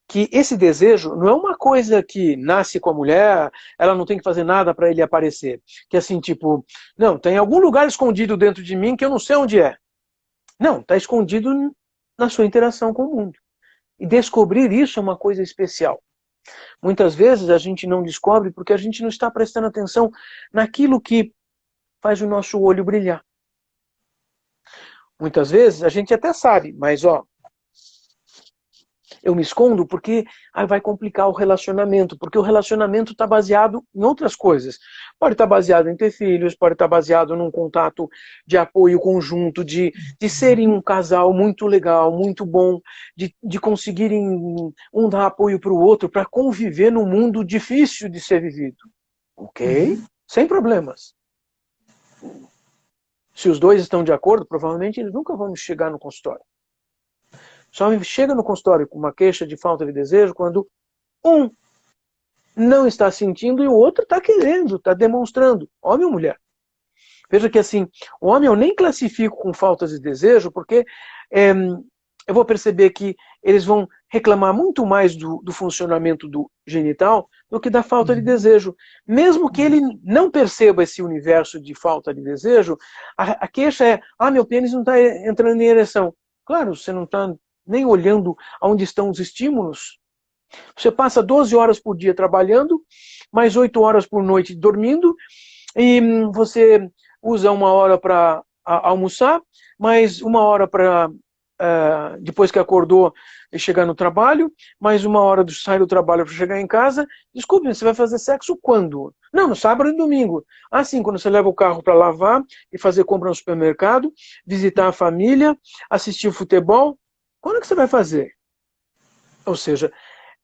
que esse desejo não é uma coisa que nasce com a mulher, ela não tem que fazer nada para ele aparecer. Que é assim, tipo, não, tem algum lugar escondido dentro de mim que eu não sei onde é. Não, está escondido na sua interação com o mundo. E descobrir isso é uma coisa especial. Muitas vezes a gente não descobre porque a gente não está prestando atenção naquilo que faz o nosso olho brilhar. Muitas vezes a gente até sabe, mas ó, eu me escondo porque vai complicar o relacionamento, porque o relacionamento está baseado em outras coisas. Pode estar baseado em ter filhos, pode estar baseado num contato de apoio conjunto, de serem um casal muito legal, muito bom, de conseguirem um dar apoio para o outro, para conviver num mundo difícil de ser vivido. Ok? Sem problemas. Se os dois estão de acordo, provavelmente eles nunca vão chegar no consultório. Só chega no consultório com uma queixa de falta de desejo quando um não está sentindo e o outro está querendo, está demonstrando. Homem ou mulher. Veja que assim, o homem eu nem classifico com falta de desejo, porque eu vou perceber que eles vão reclamar muito mais do funcionamento do genital do que da falta de desejo. Mesmo que ele não perceba esse universo de falta de desejo, a queixa é, meu pênis não está entrando em ereção. Claro, você não está nem olhando aonde estão os estímulos. Você passa 12 horas por dia trabalhando, mais 8 horas por noite dormindo, e você usa 1 hora para almoçar, mais 1 hora para, depois que acordou, chegar no trabalho, mais 1 hora de sair do trabalho para chegar em casa. Desculpe, você vai fazer sexo quando? Não, no sábado e domingo. Sim, quando você leva o carro para lavar e fazer compra no supermercado, visitar a família, assistir o futebol. Quando é que você vai fazer? Ou seja,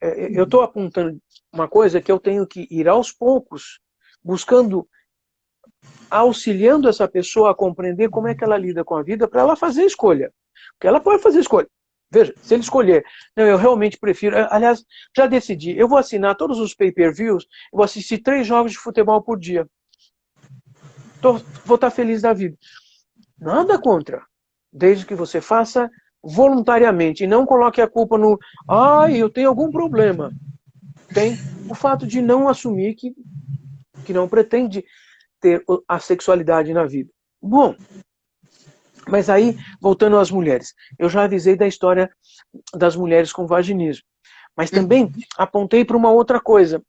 eu estou apontando uma coisa que eu tenho que ir aos poucos, buscando, auxiliando essa pessoa a compreender como é que ela lida com a vida para ela fazer escolha. Porque ela pode fazer escolha. Veja, se ele escolher, não, eu realmente prefiro, aliás, já decidi, eu vou assinar todos os pay-per-views, eu vou assistir 3 jogos de futebol por dia. Vou estar feliz da vida. Nada contra, desde que você faça voluntariamente e não coloque a culpa no eu tenho algum problema. Tem o fato de não assumir que não pretende ter a sexualidade na vida. Bom, mas aí, voltando às mulheres, eu já avisei da história das mulheres com vaginismo, mas também apontei para uma outra coisa.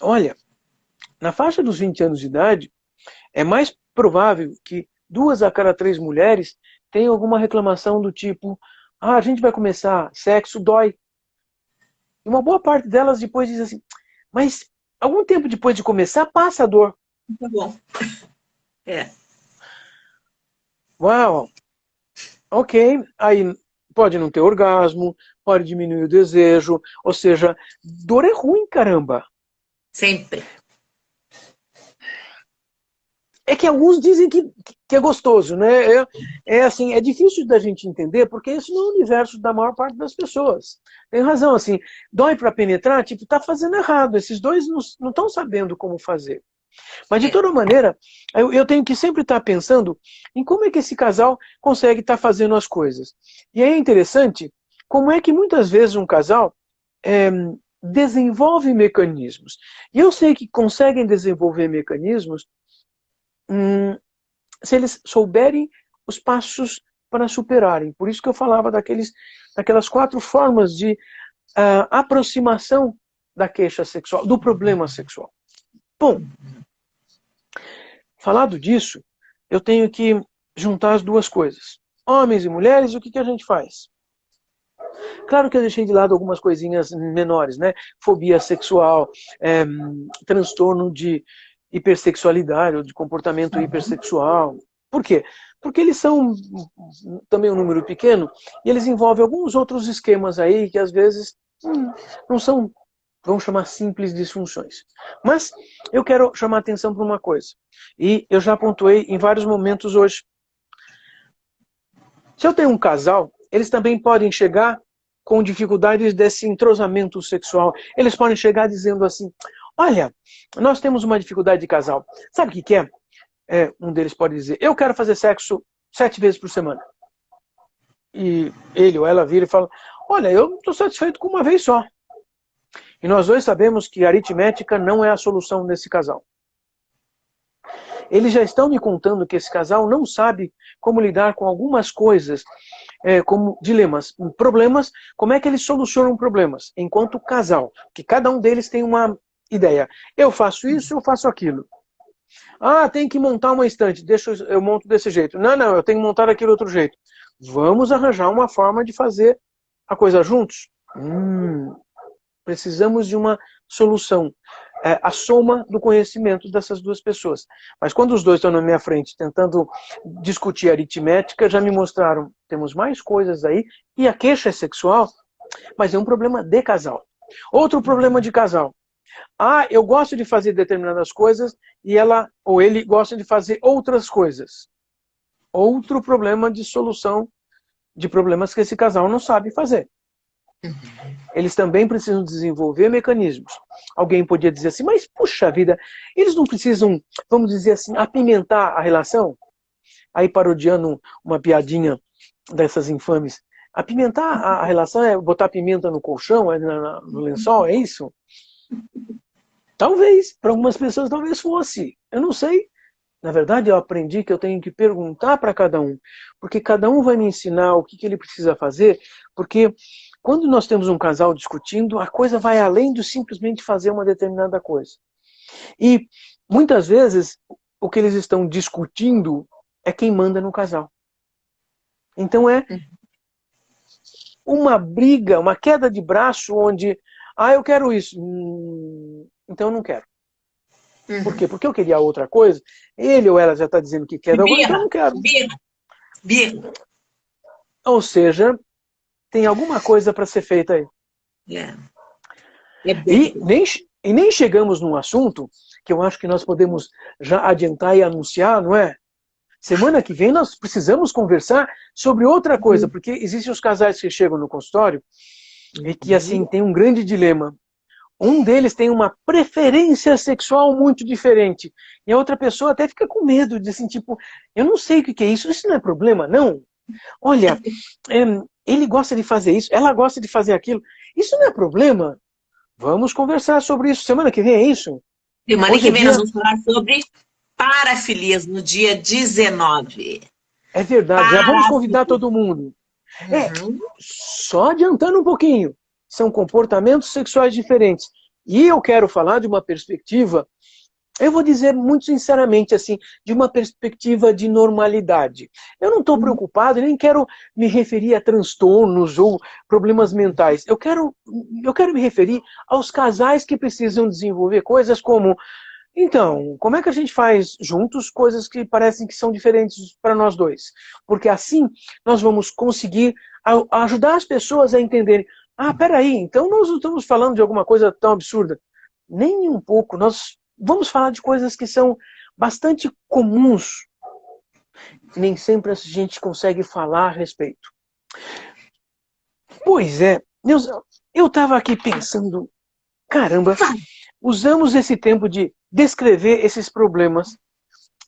Olha, na faixa dos 20 anos de idade, é mais provável que 2 a cada 3 mulheres tenham alguma reclamação do tipo: a gente vai começar, sexo dói. E uma boa parte delas depois diz assim: mas algum tempo depois de começar, passa a dor. Tá bom. É. Uau, ok. Aí pode não ter orgasmo, pode diminuir o desejo, ou seja, dor é ruim, caramba. Sempre. É que alguns dizem que é gostoso, né? Assim, é difícil da gente entender, porque isso não é o universo da maior parte das pessoas. Tem razão, assim, dói para penetrar, tipo, tá fazendo errado. Esses dois não estão sabendo como fazer. Mas, de toda maneira, eu tenho que sempre estar pensando em como é que esse casal consegue estar fazendo as coisas. E é interessante como é que muitas vezes um casal desenvolve mecanismos. E eu sei que conseguem desenvolver mecanismos se eles souberem os passos para superarem. Por isso que eu falava daquelas 4 formas de aproximação da queixa sexual, do problema sexual. Bom, falado disso, eu tenho que juntar as duas coisas. Homens e mulheres, o que a gente faz? Claro que eu deixei de lado algumas coisinhas menores, né? Fobia sexual, transtorno de hipersexualidade ou de comportamento hipersexual. Por quê? Porque eles são também um número pequeno e eles envolvem alguns outros esquemas aí que às vezes não são, vamos chamar, simples disfunções. Mas eu quero chamar a atenção para uma coisa. E eu já pontuei em vários momentos hoje. Se eu tenho um casal, eles também podem chegar com dificuldades desse entrosamento sexual. Eles podem chegar dizendo assim: olha, nós temos uma dificuldade de casal. Sabe o que é? Um deles pode dizer: eu quero fazer sexo 7 vezes por semana. E ele ou ela vira e fala: olha, eu estou satisfeito com uma vez só. E nós dois sabemos que a aritmética não é a solução desse casal. Eles já estão me contando que esse casal não sabe como lidar com algumas coisas, como dilemas, problemas, como é que eles solucionam problemas enquanto casal, que cada um deles tem uma ideia. Eu faço isso, eu faço aquilo. Tem que montar uma estante, deixa eu monto desse jeito. Não, eu tenho que montar daquele outro jeito. Vamos arranjar uma forma de fazer a coisa juntos? Precisamos de uma solução. A soma do conhecimento dessas duas pessoas. Mas quando os dois estão na minha frente tentando discutir aritmética, já me mostraram, temos mais coisas aí, e a queixa é sexual, mas é um problema de casal. Outro problema de casal. Eu gosto de fazer determinadas coisas e ela ou ele gosta de fazer outras coisas. Outro problema de solução de problemas que esse casal não sabe fazer. Eles também precisam desenvolver mecanismos. Alguém podia dizer assim: mas puxa vida, eles não precisam, vamos dizer assim, apimentar a relação? Aí, parodiando uma piadinha dessas infames, apimentar a relação é botar pimenta no colchão, no lençol, é isso? Talvez, para algumas pessoas talvez fosse, eu não sei. Na verdade, eu aprendi que eu tenho que perguntar para cada um, porque cada um vai me ensinar o que ele precisa fazer, porque quando nós temos um casal discutindo, a coisa vai além de simplesmente fazer uma determinada coisa. E, muitas vezes, o que eles estão discutindo é quem manda no casal. Então é uma briga, uma queda de braço onde, eu quero isso, então eu não quero. Por quê? Porque eu queria outra coisa, ele ou ela já está dizendo que quer, então eu não quero. Birra. Ou seja, tem alguma coisa para ser feita aí. E nem chegamos num assunto que eu acho que nós podemos já adiantar e anunciar, não é? Semana que vem nós precisamos conversar sobre outra coisa, porque existem os casais que chegam no consultório e que assim tem um grande dilema. Um deles tem uma preferência sexual muito diferente. E a outra pessoa até fica com medo de assim, tipo, eu não sei o que é isso não é problema, não. Olha, ele gosta de fazer isso, ela gosta de fazer aquilo. Isso não é problema? Vamos conversar sobre isso. Semana que vem é isso? Semana que vem nós vamos falar sobre parafilias no dia 19. É verdade, já vamos convidar todo mundo. Só adiantando um pouquinho, são comportamentos sexuais diferentes. E eu quero falar de uma perspectiva, eu vou dizer muito sinceramente assim, de uma perspectiva de normalidade. Eu não estou preocupado, nem quero me referir a transtornos ou problemas mentais. Eu quero me referir aos casais que precisam desenvolver coisas como, então, como é que a gente faz juntos coisas que parecem que são diferentes para nós dois? Porque assim nós vamos conseguir ajudar as pessoas a entenderem, peraí, então nós não estamos falando de alguma coisa tão absurda. Nem um pouco, nós vamos falar de coisas que são bastante comuns. Nem sempre a gente consegue falar a respeito. Pois é, eu estava aqui pensando, caramba, usamos esse tempo de descrever esses problemas.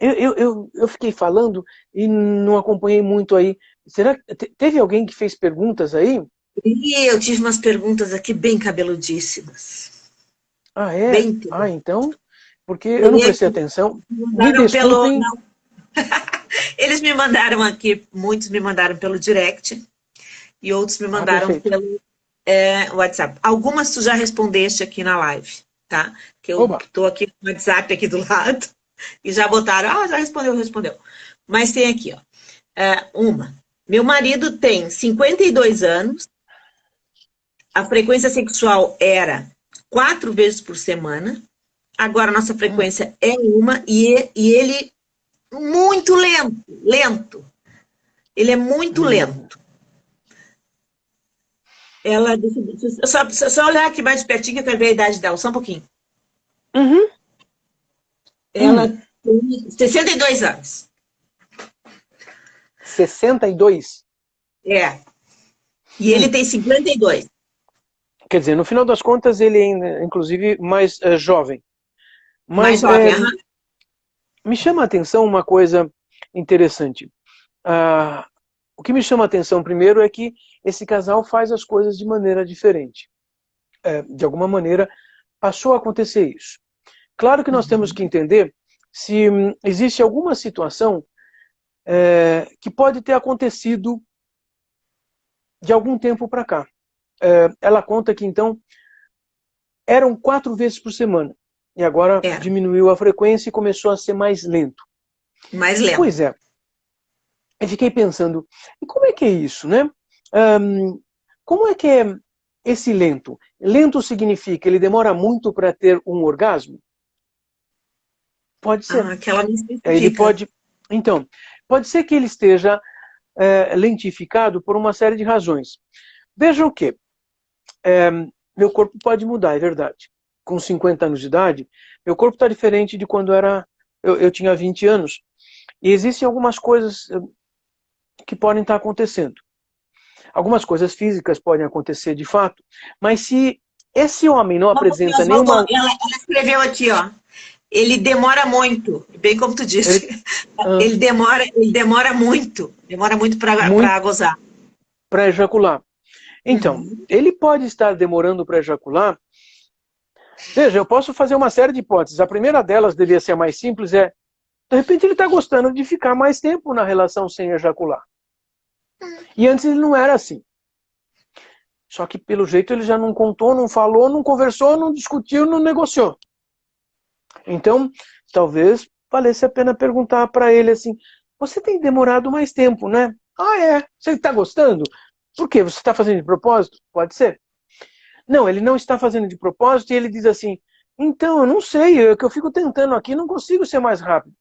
Eu fiquei falando e não acompanhei muito aí. Será que teve alguém que fez perguntas aí? E eu tive umas perguntas aqui bem cabeludíssimas. Ah, é? Bem Então, porque eu não prestei atenção. Me desculpem. Eles me mandaram aqui, muitos me mandaram pelo direct e outros me mandaram pelo WhatsApp. Algumas tu já respondeste aqui na live, tá? Que eu estou aqui com o WhatsApp aqui do lado e já botaram, já respondeu. Mas tem aqui, ó. Meu marido tem 52 anos, a frequência sexual era 4 vezes por semana, agora a nossa frequência é uma e ele muito lento. Ele é muito lento. Ela, só olhar aqui mais pertinho que eu quero ver a idade dela, só um pouquinho. Ela tem 62 anos. 62? É. E ele tem 52. Quer dizer, no final das contas, ele é, inclusive, mais jovem. Mais jovem, me chama a atenção uma coisa interessante. O que me chama a atenção primeiro é que esse casal faz as coisas de maneira diferente. De alguma maneira, passou a acontecer isso. Claro que nós temos que entender se existe alguma situação que pode ter acontecido de algum tempo para cá. Ela conta que, então, eram 4 vezes por semana. E agora diminuiu a frequência e começou a ser mais lento. Mais lento. Pois é. Eu fiquei pensando, e como é que é isso, né? Como é que é esse lento? Lento significa ele demora muito para ter um orgasmo? Pode ser. Aquela me especifica. Ele pode. Então, pode ser que ele esteja lentificado por uma série de razões. Vejam que meu corpo pode mudar, é verdade. Com 50 anos de idade, meu corpo está diferente de quando eu tinha 20 anos. E existem algumas coisas que podem estar acontecendo. Algumas coisas físicas podem acontecer de fato, mas se esse homem não apresenta nenhuma... Ela escreveu aqui, ó. Ele demora muito, bem como tu disse. Ele demora muito para gozar. Para ejacular. Então, ele pode estar demorando para ejacular. Veja, eu posso fazer uma série de hipóteses. A primeira delas devia ser a mais simples, de repente ele está gostando de ficar mais tempo na relação sem ejacular. E antes ele não era assim. Só que pelo jeito ele já não contou, não falou, não conversou, não discutiu, não negociou. Então, talvez valesse a pena perguntar para ele assim, você tem demorado mais tempo, né? Você está gostando? Por quê? Você está fazendo de propósito? Pode ser. Não, ele não está fazendo de propósito e ele diz assim, então, eu não sei, é que eu fico tentando aqui, não consigo ser mais rápido.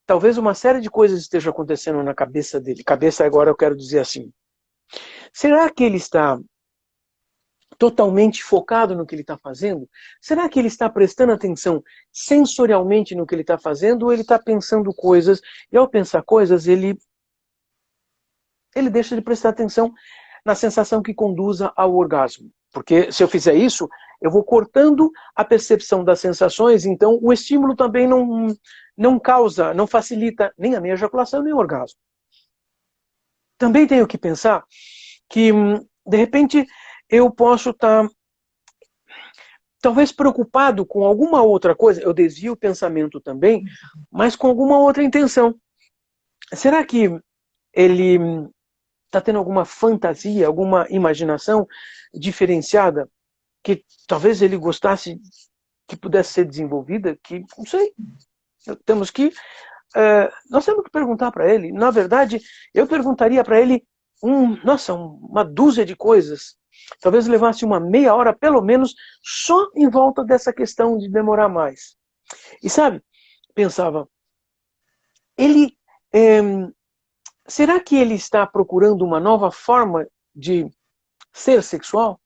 Talvez uma série de coisas esteja acontecendo na cabeça dele. Cabeça agora eu quero dizer assim. Será que ele está totalmente focado no que ele está fazendo? Será que ele está prestando atenção sensorialmente no que ele está fazendo ou ele está pensando coisas e ao pensar coisas ele deixa de prestar atenção na sensação que conduza ao orgasmo? Porque se eu fizer isso, eu vou cortando a percepção das sensações, então o estímulo também não causa, não facilita nem a minha ejaculação nem o orgasmo. Também tenho que pensar que, de repente, eu posso estar talvez preocupado com alguma outra coisa, eu desvio o pensamento também, mas com alguma outra intenção. Será que ele está tendo alguma fantasia, alguma imaginação diferenciada que talvez ele gostasse que pudesse ser desenvolvida, que não sei. Nós temos que perguntar para ele. Na verdade, eu perguntaria para ele uma dúzia de coisas. Talvez levasse uma meia hora, pelo menos, só em volta dessa questão de demorar mais. E sabe, pensava, será que ele está procurando uma nova forma de ser sexual?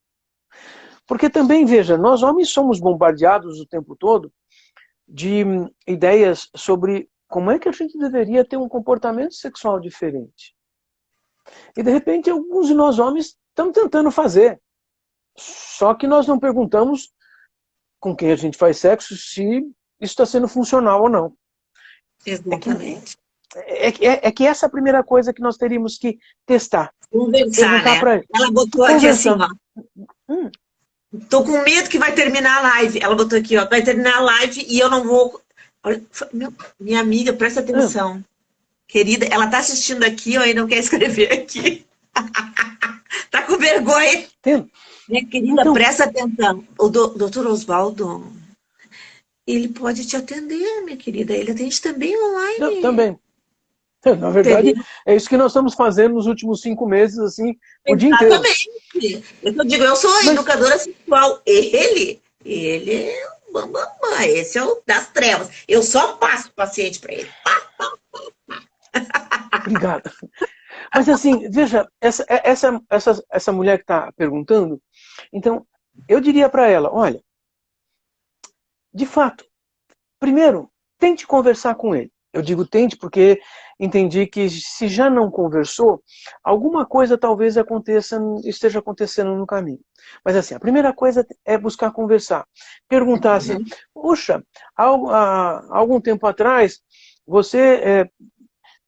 Porque também, veja, nós homens somos bombardeados o tempo todo de ideias sobre como é que a gente deveria ter um comportamento sexual diferente. E, de repente, alguns de nós homens estamos tentando fazer. Só que nós não perguntamos com quem a gente faz sexo se isso está sendo funcional ou não. Exatamente. É que essa é a primeira coisa que nós teríamos que testar. Conversar, né? Ela botou aqui assim, ó. Tô com medo que vai terminar a live. Ela botou aqui, ó. Vai terminar a live e eu não vou... Minha amiga, presta atenção. Querida, ela tá assistindo aqui, ó, e não quer escrever aqui. Tá com vergonha. Minha querida, então, presta atenção. O doutor Oswaldo, ele pode te atender, minha querida. Ele atende também online. Eu também. Na verdade, é isso que nós estamos fazendo nos últimos 5 meses, assim, o dia inteiro. Exatamente. Eu digo, eu sou educadora sexual. Ele é o bambambam. Esse é o das trevas. Eu só passo o paciente para ele. Obrigada. Mas assim, veja, essa mulher que está perguntando, então, eu diria para ela, olha, de fato, primeiro, tente conversar com ele. Eu digo tente porque entendi que se já não conversou, alguma coisa talvez esteja acontecendo no caminho. Mas assim, a primeira coisa é buscar conversar. Perguntar assim, puxa, há algum tempo atrás, você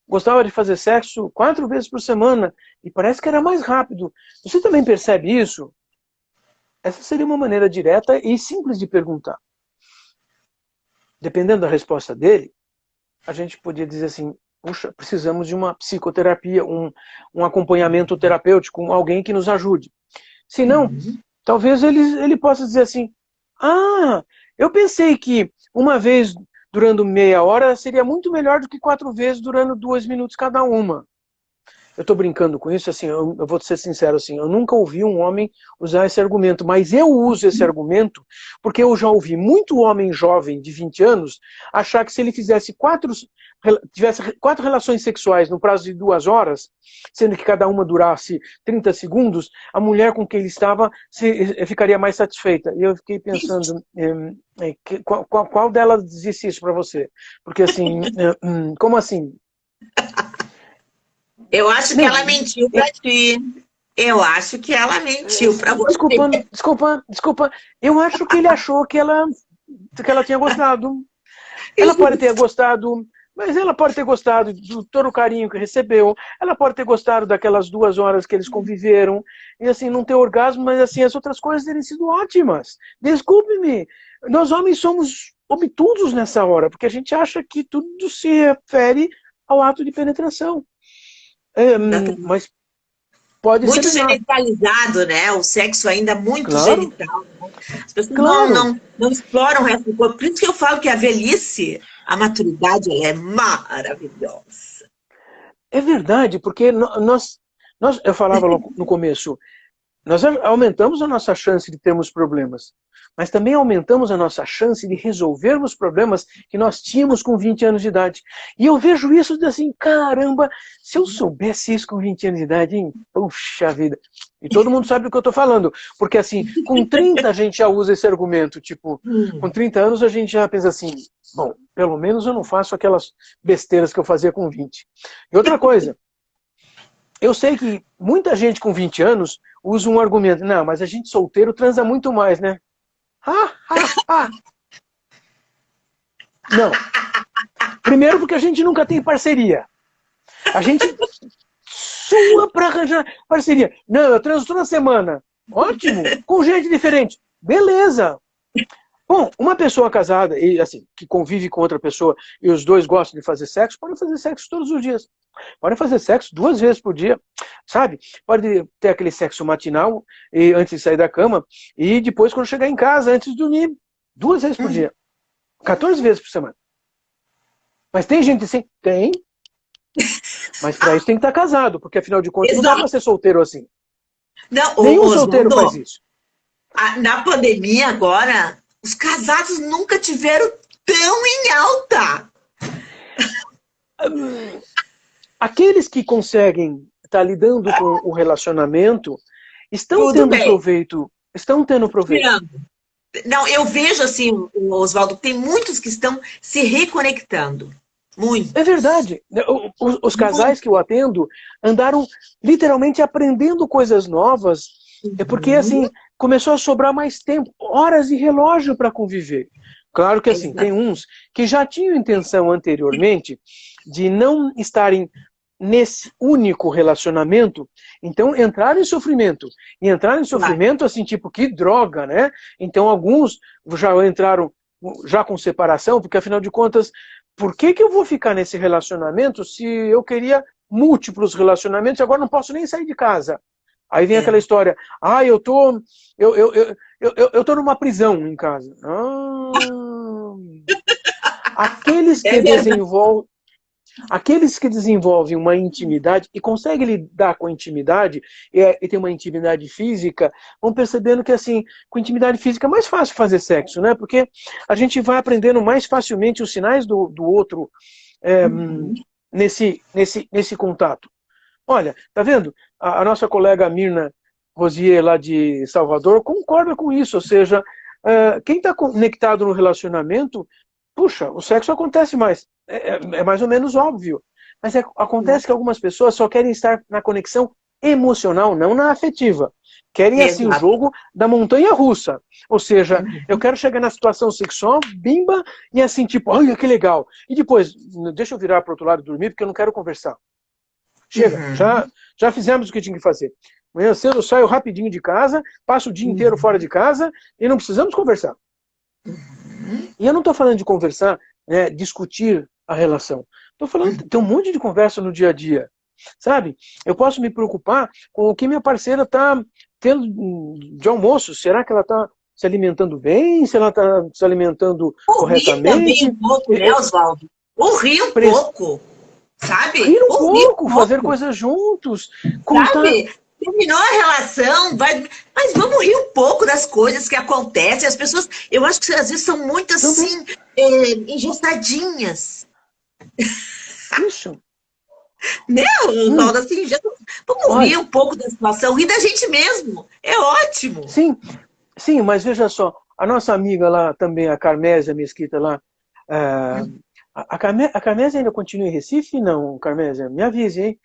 gostava de fazer sexo 4 vezes por semana e parece que era mais rápido. Você também percebe isso? Essa seria uma maneira direta e simples de perguntar. Dependendo da resposta dele, a gente podia dizer assim, puxa, precisamos de uma psicoterapia, um acompanhamento terapêutico, alguém que nos ajude. Se não, talvez ele possa dizer assim, eu pensei que uma vez durando meia hora seria muito melhor do que 4 vezes durando 2 minutos cada uma. Eu estou brincando com isso, assim, eu vou ser sincero, assim, eu nunca ouvi um homem usar esse argumento, mas eu uso esse argumento porque eu já ouvi muito homem jovem de 20 anos achar que se ele tivesse 4 relações sexuais no prazo de 2 horas, sendo que cada uma durasse 30 segundos, a mulher com quem ele estava ficaria mais satisfeita. E eu fiquei pensando, qual delas disse isso para você? Porque assim, como assim? Eu acho que ela mentiu pra ti. Eu acho que ela mentiu pra você. Desculpa. Eu acho que ele achou que ela tinha gostado. Ela pode ter gostado, mas ela pode ter gostado de todo o carinho que recebeu. Ela pode ter gostado daquelas 2 horas que eles conviveram. E assim, não ter orgasmo, mas assim, as outras coisas terem sido ótimas. Desculpe-me. Nós homens somos obtusos nessa hora, porque a gente acha que tudo se refere ao ato de penetração. Mas pode muito ser genitalizado, né? O sexo ainda muito genital. As pessoas não exploram o resto do corpo. Por isso que eu falo que a velhice, a maturidade, ela é maravilhosa. É verdade, porque eu falava no começo, nós aumentamos a nossa chance de termos problemas, mas também aumentamos a nossa chance de resolvermos problemas que nós tínhamos com 20 anos de idade. E eu vejo isso assim, caramba, se eu soubesse isso com 20 anos de idade, hein? Puxa vida. E todo mundo sabe do que eu estou falando. Porque assim, com 30 a gente já usa esse argumento, tipo, com 30 anos a gente já pensa assim, bom, pelo menos eu não faço aquelas besteiras que eu fazia com 20. E outra coisa, eu sei que muita gente com 20 anos usa um argumento, não, mas a gente solteiro transa muito mais, né? Não. Primeiro porque a gente nunca tem parceria. A gente sua para arranjar parceria. Não, eu transo toda semana. Ótimo. Com gente diferente. Beleza. Bom, uma pessoa casada, e assim, que convive com outra pessoa e os dois gostam de fazer sexo, podem fazer sexo todos os dias. Podem fazer sexo 2 vezes por dia, sabe? Pode ter aquele sexo matinal e, antes de sair da cama e depois quando chegar em casa, antes de dormir. 2 vezes por dia. 14 vezes por semana. Mas tem gente assim? Tem. Mas para isso tem que estar casado, porque afinal de contas não dá para ser solteiro assim. Não, Nenhum solteiro faz isso. Na pandemia agora, os casados nunca tiveram tão em alta. Aqueles que conseguem estar lidando com o relacionamento estão Tudo tendo bem. proveito. Estão tendo proveito. Não, eu vejo assim, Oswaldo, tem muitos que estão se reconectando. Muito. É verdade. Os casais que eu atendo andaram literalmente aprendendo coisas novas. É porque, assim, começou a sobrar mais tempo, horas de relógio para conviver. Claro que, assim, tem uns que já tinham intenção anteriormente de não estarem nesse único relacionamento, então entraram em sofrimento. E entraram em sofrimento, assim, tipo, que droga, né? Então, alguns já entraram já com separação, porque, afinal de contas, por que eu vou ficar nesse relacionamento se eu queria múltiplos relacionamentos e agora não posso nem sair de casa? Aí vem aquela história, eu tô numa prisão em casa. Aqueles que desenvolvem uma intimidade e conseguem lidar com a intimidade e ter uma intimidade física, vão percebendo que, assim, com intimidade física é mais fácil fazer sexo, né? Porque a gente vai aprendendo mais facilmente os sinais do outro nesse contato. Olha, tá vendo? A nossa colega Mirna Rosier, lá de Salvador, concorda com isso. Ou seja, quem está conectado no relacionamento, puxa, o sexo acontece mais. É mais ou menos óbvio. Mas acontece que algumas pessoas só querem estar na conexão emocional, não na afetiva. Querem, assim, o jogo da montanha-russa. Ou seja, eu quero chegar na situação sexual, bimba, e assim, tipo, olha que legal. E depois, deixa eu virar para o outro lado e dormir, porque eu não quero conversar. Chega, já fizemos o que tinha que fazer. Amanhã cedo eu saio rapidinho de casa, passo o dia inteiro fora de casa e não precisamos conversar. E eu não estou falando de conversar, né, discutir a relação. Estou falando de ter um monte de conversa no dia a dia. Sabe? Eu posso me preocupar com o que minha parceira está tendo de almoço. Será que ela está se alimentando bem? Se ela está se alimentando corretamente? Também um pouco, né, Oswaldo? Rir um pouco. Sabe? Rir um pouco, fazer coisas juntos. Sabe? Terminou a relação, mas vamos rir um pouco das coisas que acontecem. As pessoas, eu acho que às vezes são muito assim, engessadinhas. Isso. Né, Oswaldo? Assim, vamos rir um pouco da situação, rir da gente mesmo. É ótimo. Sim, mas veja só, a nossa amiga lá também, a Carmésia Mesquita lá, a Carmésia ainda continua em Recife? Não, Carmésia, me avise, hein?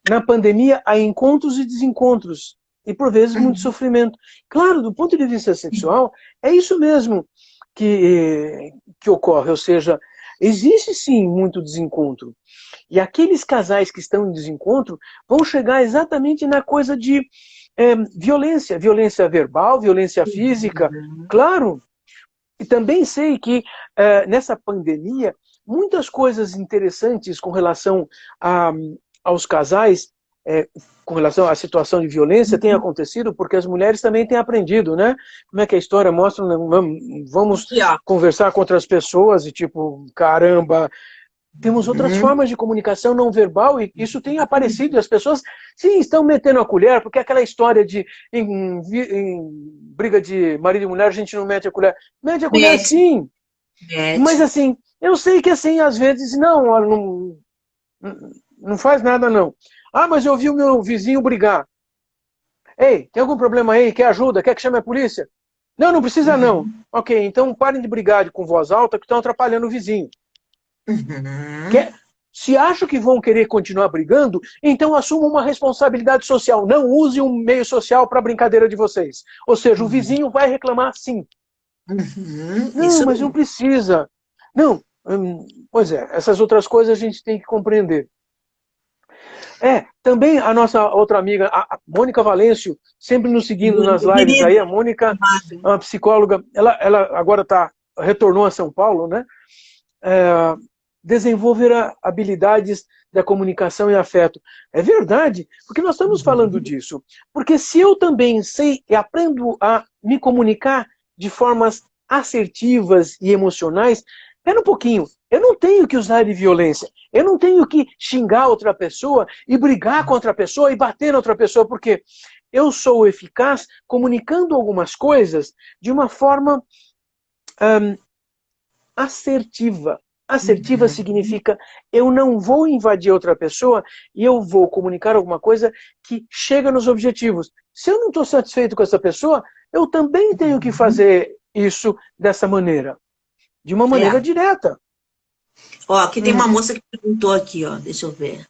Na pandemia há encontros e desencontros, e por vezes muito sofrimento. Claro, do ponto de vista sexual, é isso mesmo que ocorre, ou seja, existe sim muito desencontro. E aqueles casais que estão em desencontro vão chegar exatamente na coisa de violência verbal, violência física, claro. E também sei que nessa pandemia, muitas coisas interessantes com relação aos casais, com relação à situação de violência, tem acontecido porque as mulheres também têm aprendido, né? Como é que a história mostra, vamos conversar com outras pessoas e tipo, caramba, temos outras formas de comunicação não verbal e isso tem aparecido e as pessoas, sim, estão metendo a colher, porque aquela história de em briga de marido e mulher a gente não mete a colher. Mete a colher, sim. Mas assim, eu sei que assim, às vezes, não faz nada não. Mas eu vi o meu vizinho brigar. Ei, tem algum problema aí? Quer ajuda? Quer que chame a polícia? Não precisa não. Ok, então parem de brigar com voz alta que estão atrapalhando o vizinho. Se acham que vão querer continuar brigando, então assumam uma responsabilidade social. Não use um meio social para a brincadeira de vocês. Ou seja, o vizinho vai reclamar sim. Não, mas não precisa. Não, pois é, essas outras coisas a gente tem que compreender. Também a nossa outra amiga, a Mônica Valêncio, sempre nos seguindo nas lives aí. A Mônica, uma psicóloga, ela agora retornou a São Paulo, né? Desenvolver habilidades da comunicação e afeto. É verdade, porque nós estamos falando disso. Porque se eu também sei e aprendo a me comunicar de formas assertivas e emocionais, espera um pouquinho, eu não tenho que usar de violência, eu não tenho que xingar outra pessoa e brigar com outra pessoa e bater na outra pessoa, porque eu sou eficaz comunicando algumas coisas de uma forma assertiva. Assertiva significa eu não vou invadir outra pessoa e eu vou comunicar alguma coisa que chega nos objetivos. Se eu não estou satisfeito com essa pessoa, eu também tenho que fazer isso dessa maneira. De uma maneira direta. Ó, aqui tem uma moça que perguntou aqui, ó, deixa eu ver.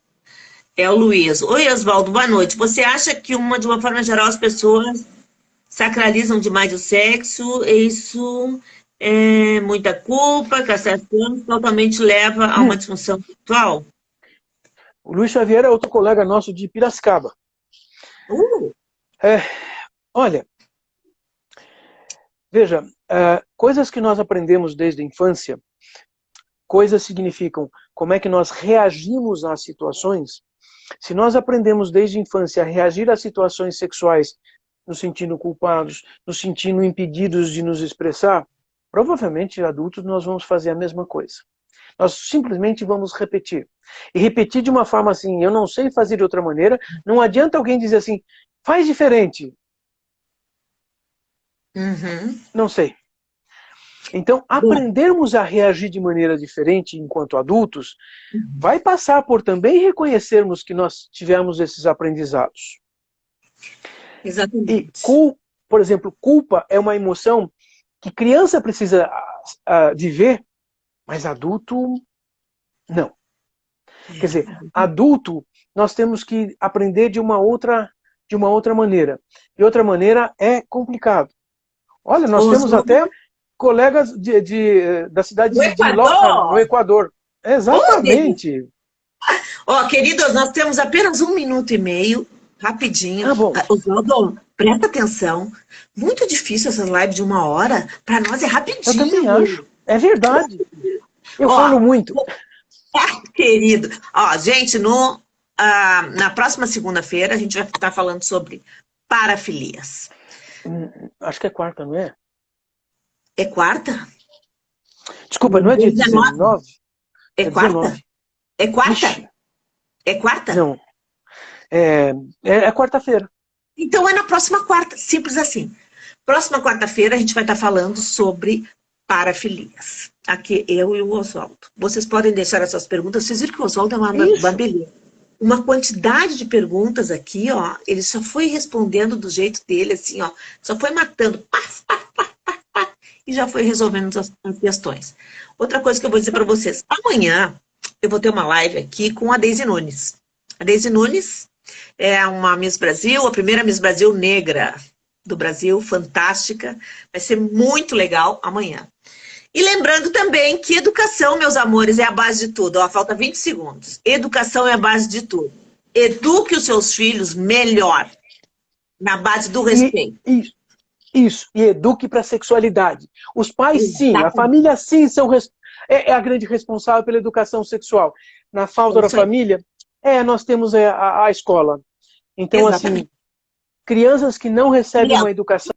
É o Luiz. Oi, Oswaldo, boa noite. Você acha que, de uma forma geral, as pessoas sacralizam demais o sexo? Isso é muita culpa, castração, totalmente leva a uma disfunção sexual? O Luiz Xavier é outro colega nosso de Piracicaba. Olha, veja, coisas que nós aprendemos desde a infância, coisas significam como é que nós reagimos às situações. Se nós aprendemos desde a infância a reagir às situações sexuais, nos sentindo culpados, nos sentindo impedidos de nos expressar, provavelmente, adultos, nós vamos fazer a mesma coisa. Nós simplesmente vamos repetir. E repetir de uma forma assim, eu não sei fazer de outra maneira, não adianta alguém dizer assim, faz diferente. Não sei. Então, aprendermos a reagir de maneira diferente enquanto adultos, vai passar por também reconhecermos que nós tivemos esses aprendizados. Exatamente. E, por exemplo, culpa é uma emoção que criança precisa viver, mas adulto, não. Quer dizer, adulto, nós temos que aprender de uma outra maneira. E outra maneira é complicado. Olha, nós temos até colegas da cidade de Loja, no Equador. Exatamente. Ó, queridos, nós temos apenas 1 minuto e meio, rapidinho. Bom. Oswaldo, presta atenção. Muito difícil essas lives de 1 hora. Para nós é rapidinho. Eu também acho. É verdade. Eu falo muito. Querido. Ó, gente, na próxima segunda-feira a gente vai estar falando sobre parafilias. Acho que é quarta, não é? É quarta? Desculpa, não é dia 19? É quarta? 19. É quarta? Ixi. É quarta? Não. É quarta-feira. Então é na próxima quarta, simples assim. Próxima quarta-feira a gente vai estar falando sobre parafilias. Aqui eu e o Oswaldo. Vocês podem deixar as suas perguntas. Vocês viram que o Oswaldo é uma beleza. Uma quantidade de perguntas aqui, ó. Ele só foi respondendo do jeito dele, assim, ó. Só foi matando. E já foi resolvendo as questões. Outra coisa que eu vou dizer para vocês. Amanhã eu vou ter uma live aqui com a Deise Nunes. A Deise Nunes é uma Miss Brasil, a primeira Miss Brasil negra do Brasil, fantástica. Vai ser muito legal amanhã. E lembrando também que educação, meus amores, é a base de tudo. Ó, falta 20 segundos. Educação é a base de tudo. Eduque os seus filhos melhor, na base do respeito. Isso, e eduque para a sexualidade. Os pais, sim, a família, sim, é a grande responsável pela educação sexual. Na falta da família, nós temos a escola. Então, assim, crianças que não recebem uma educação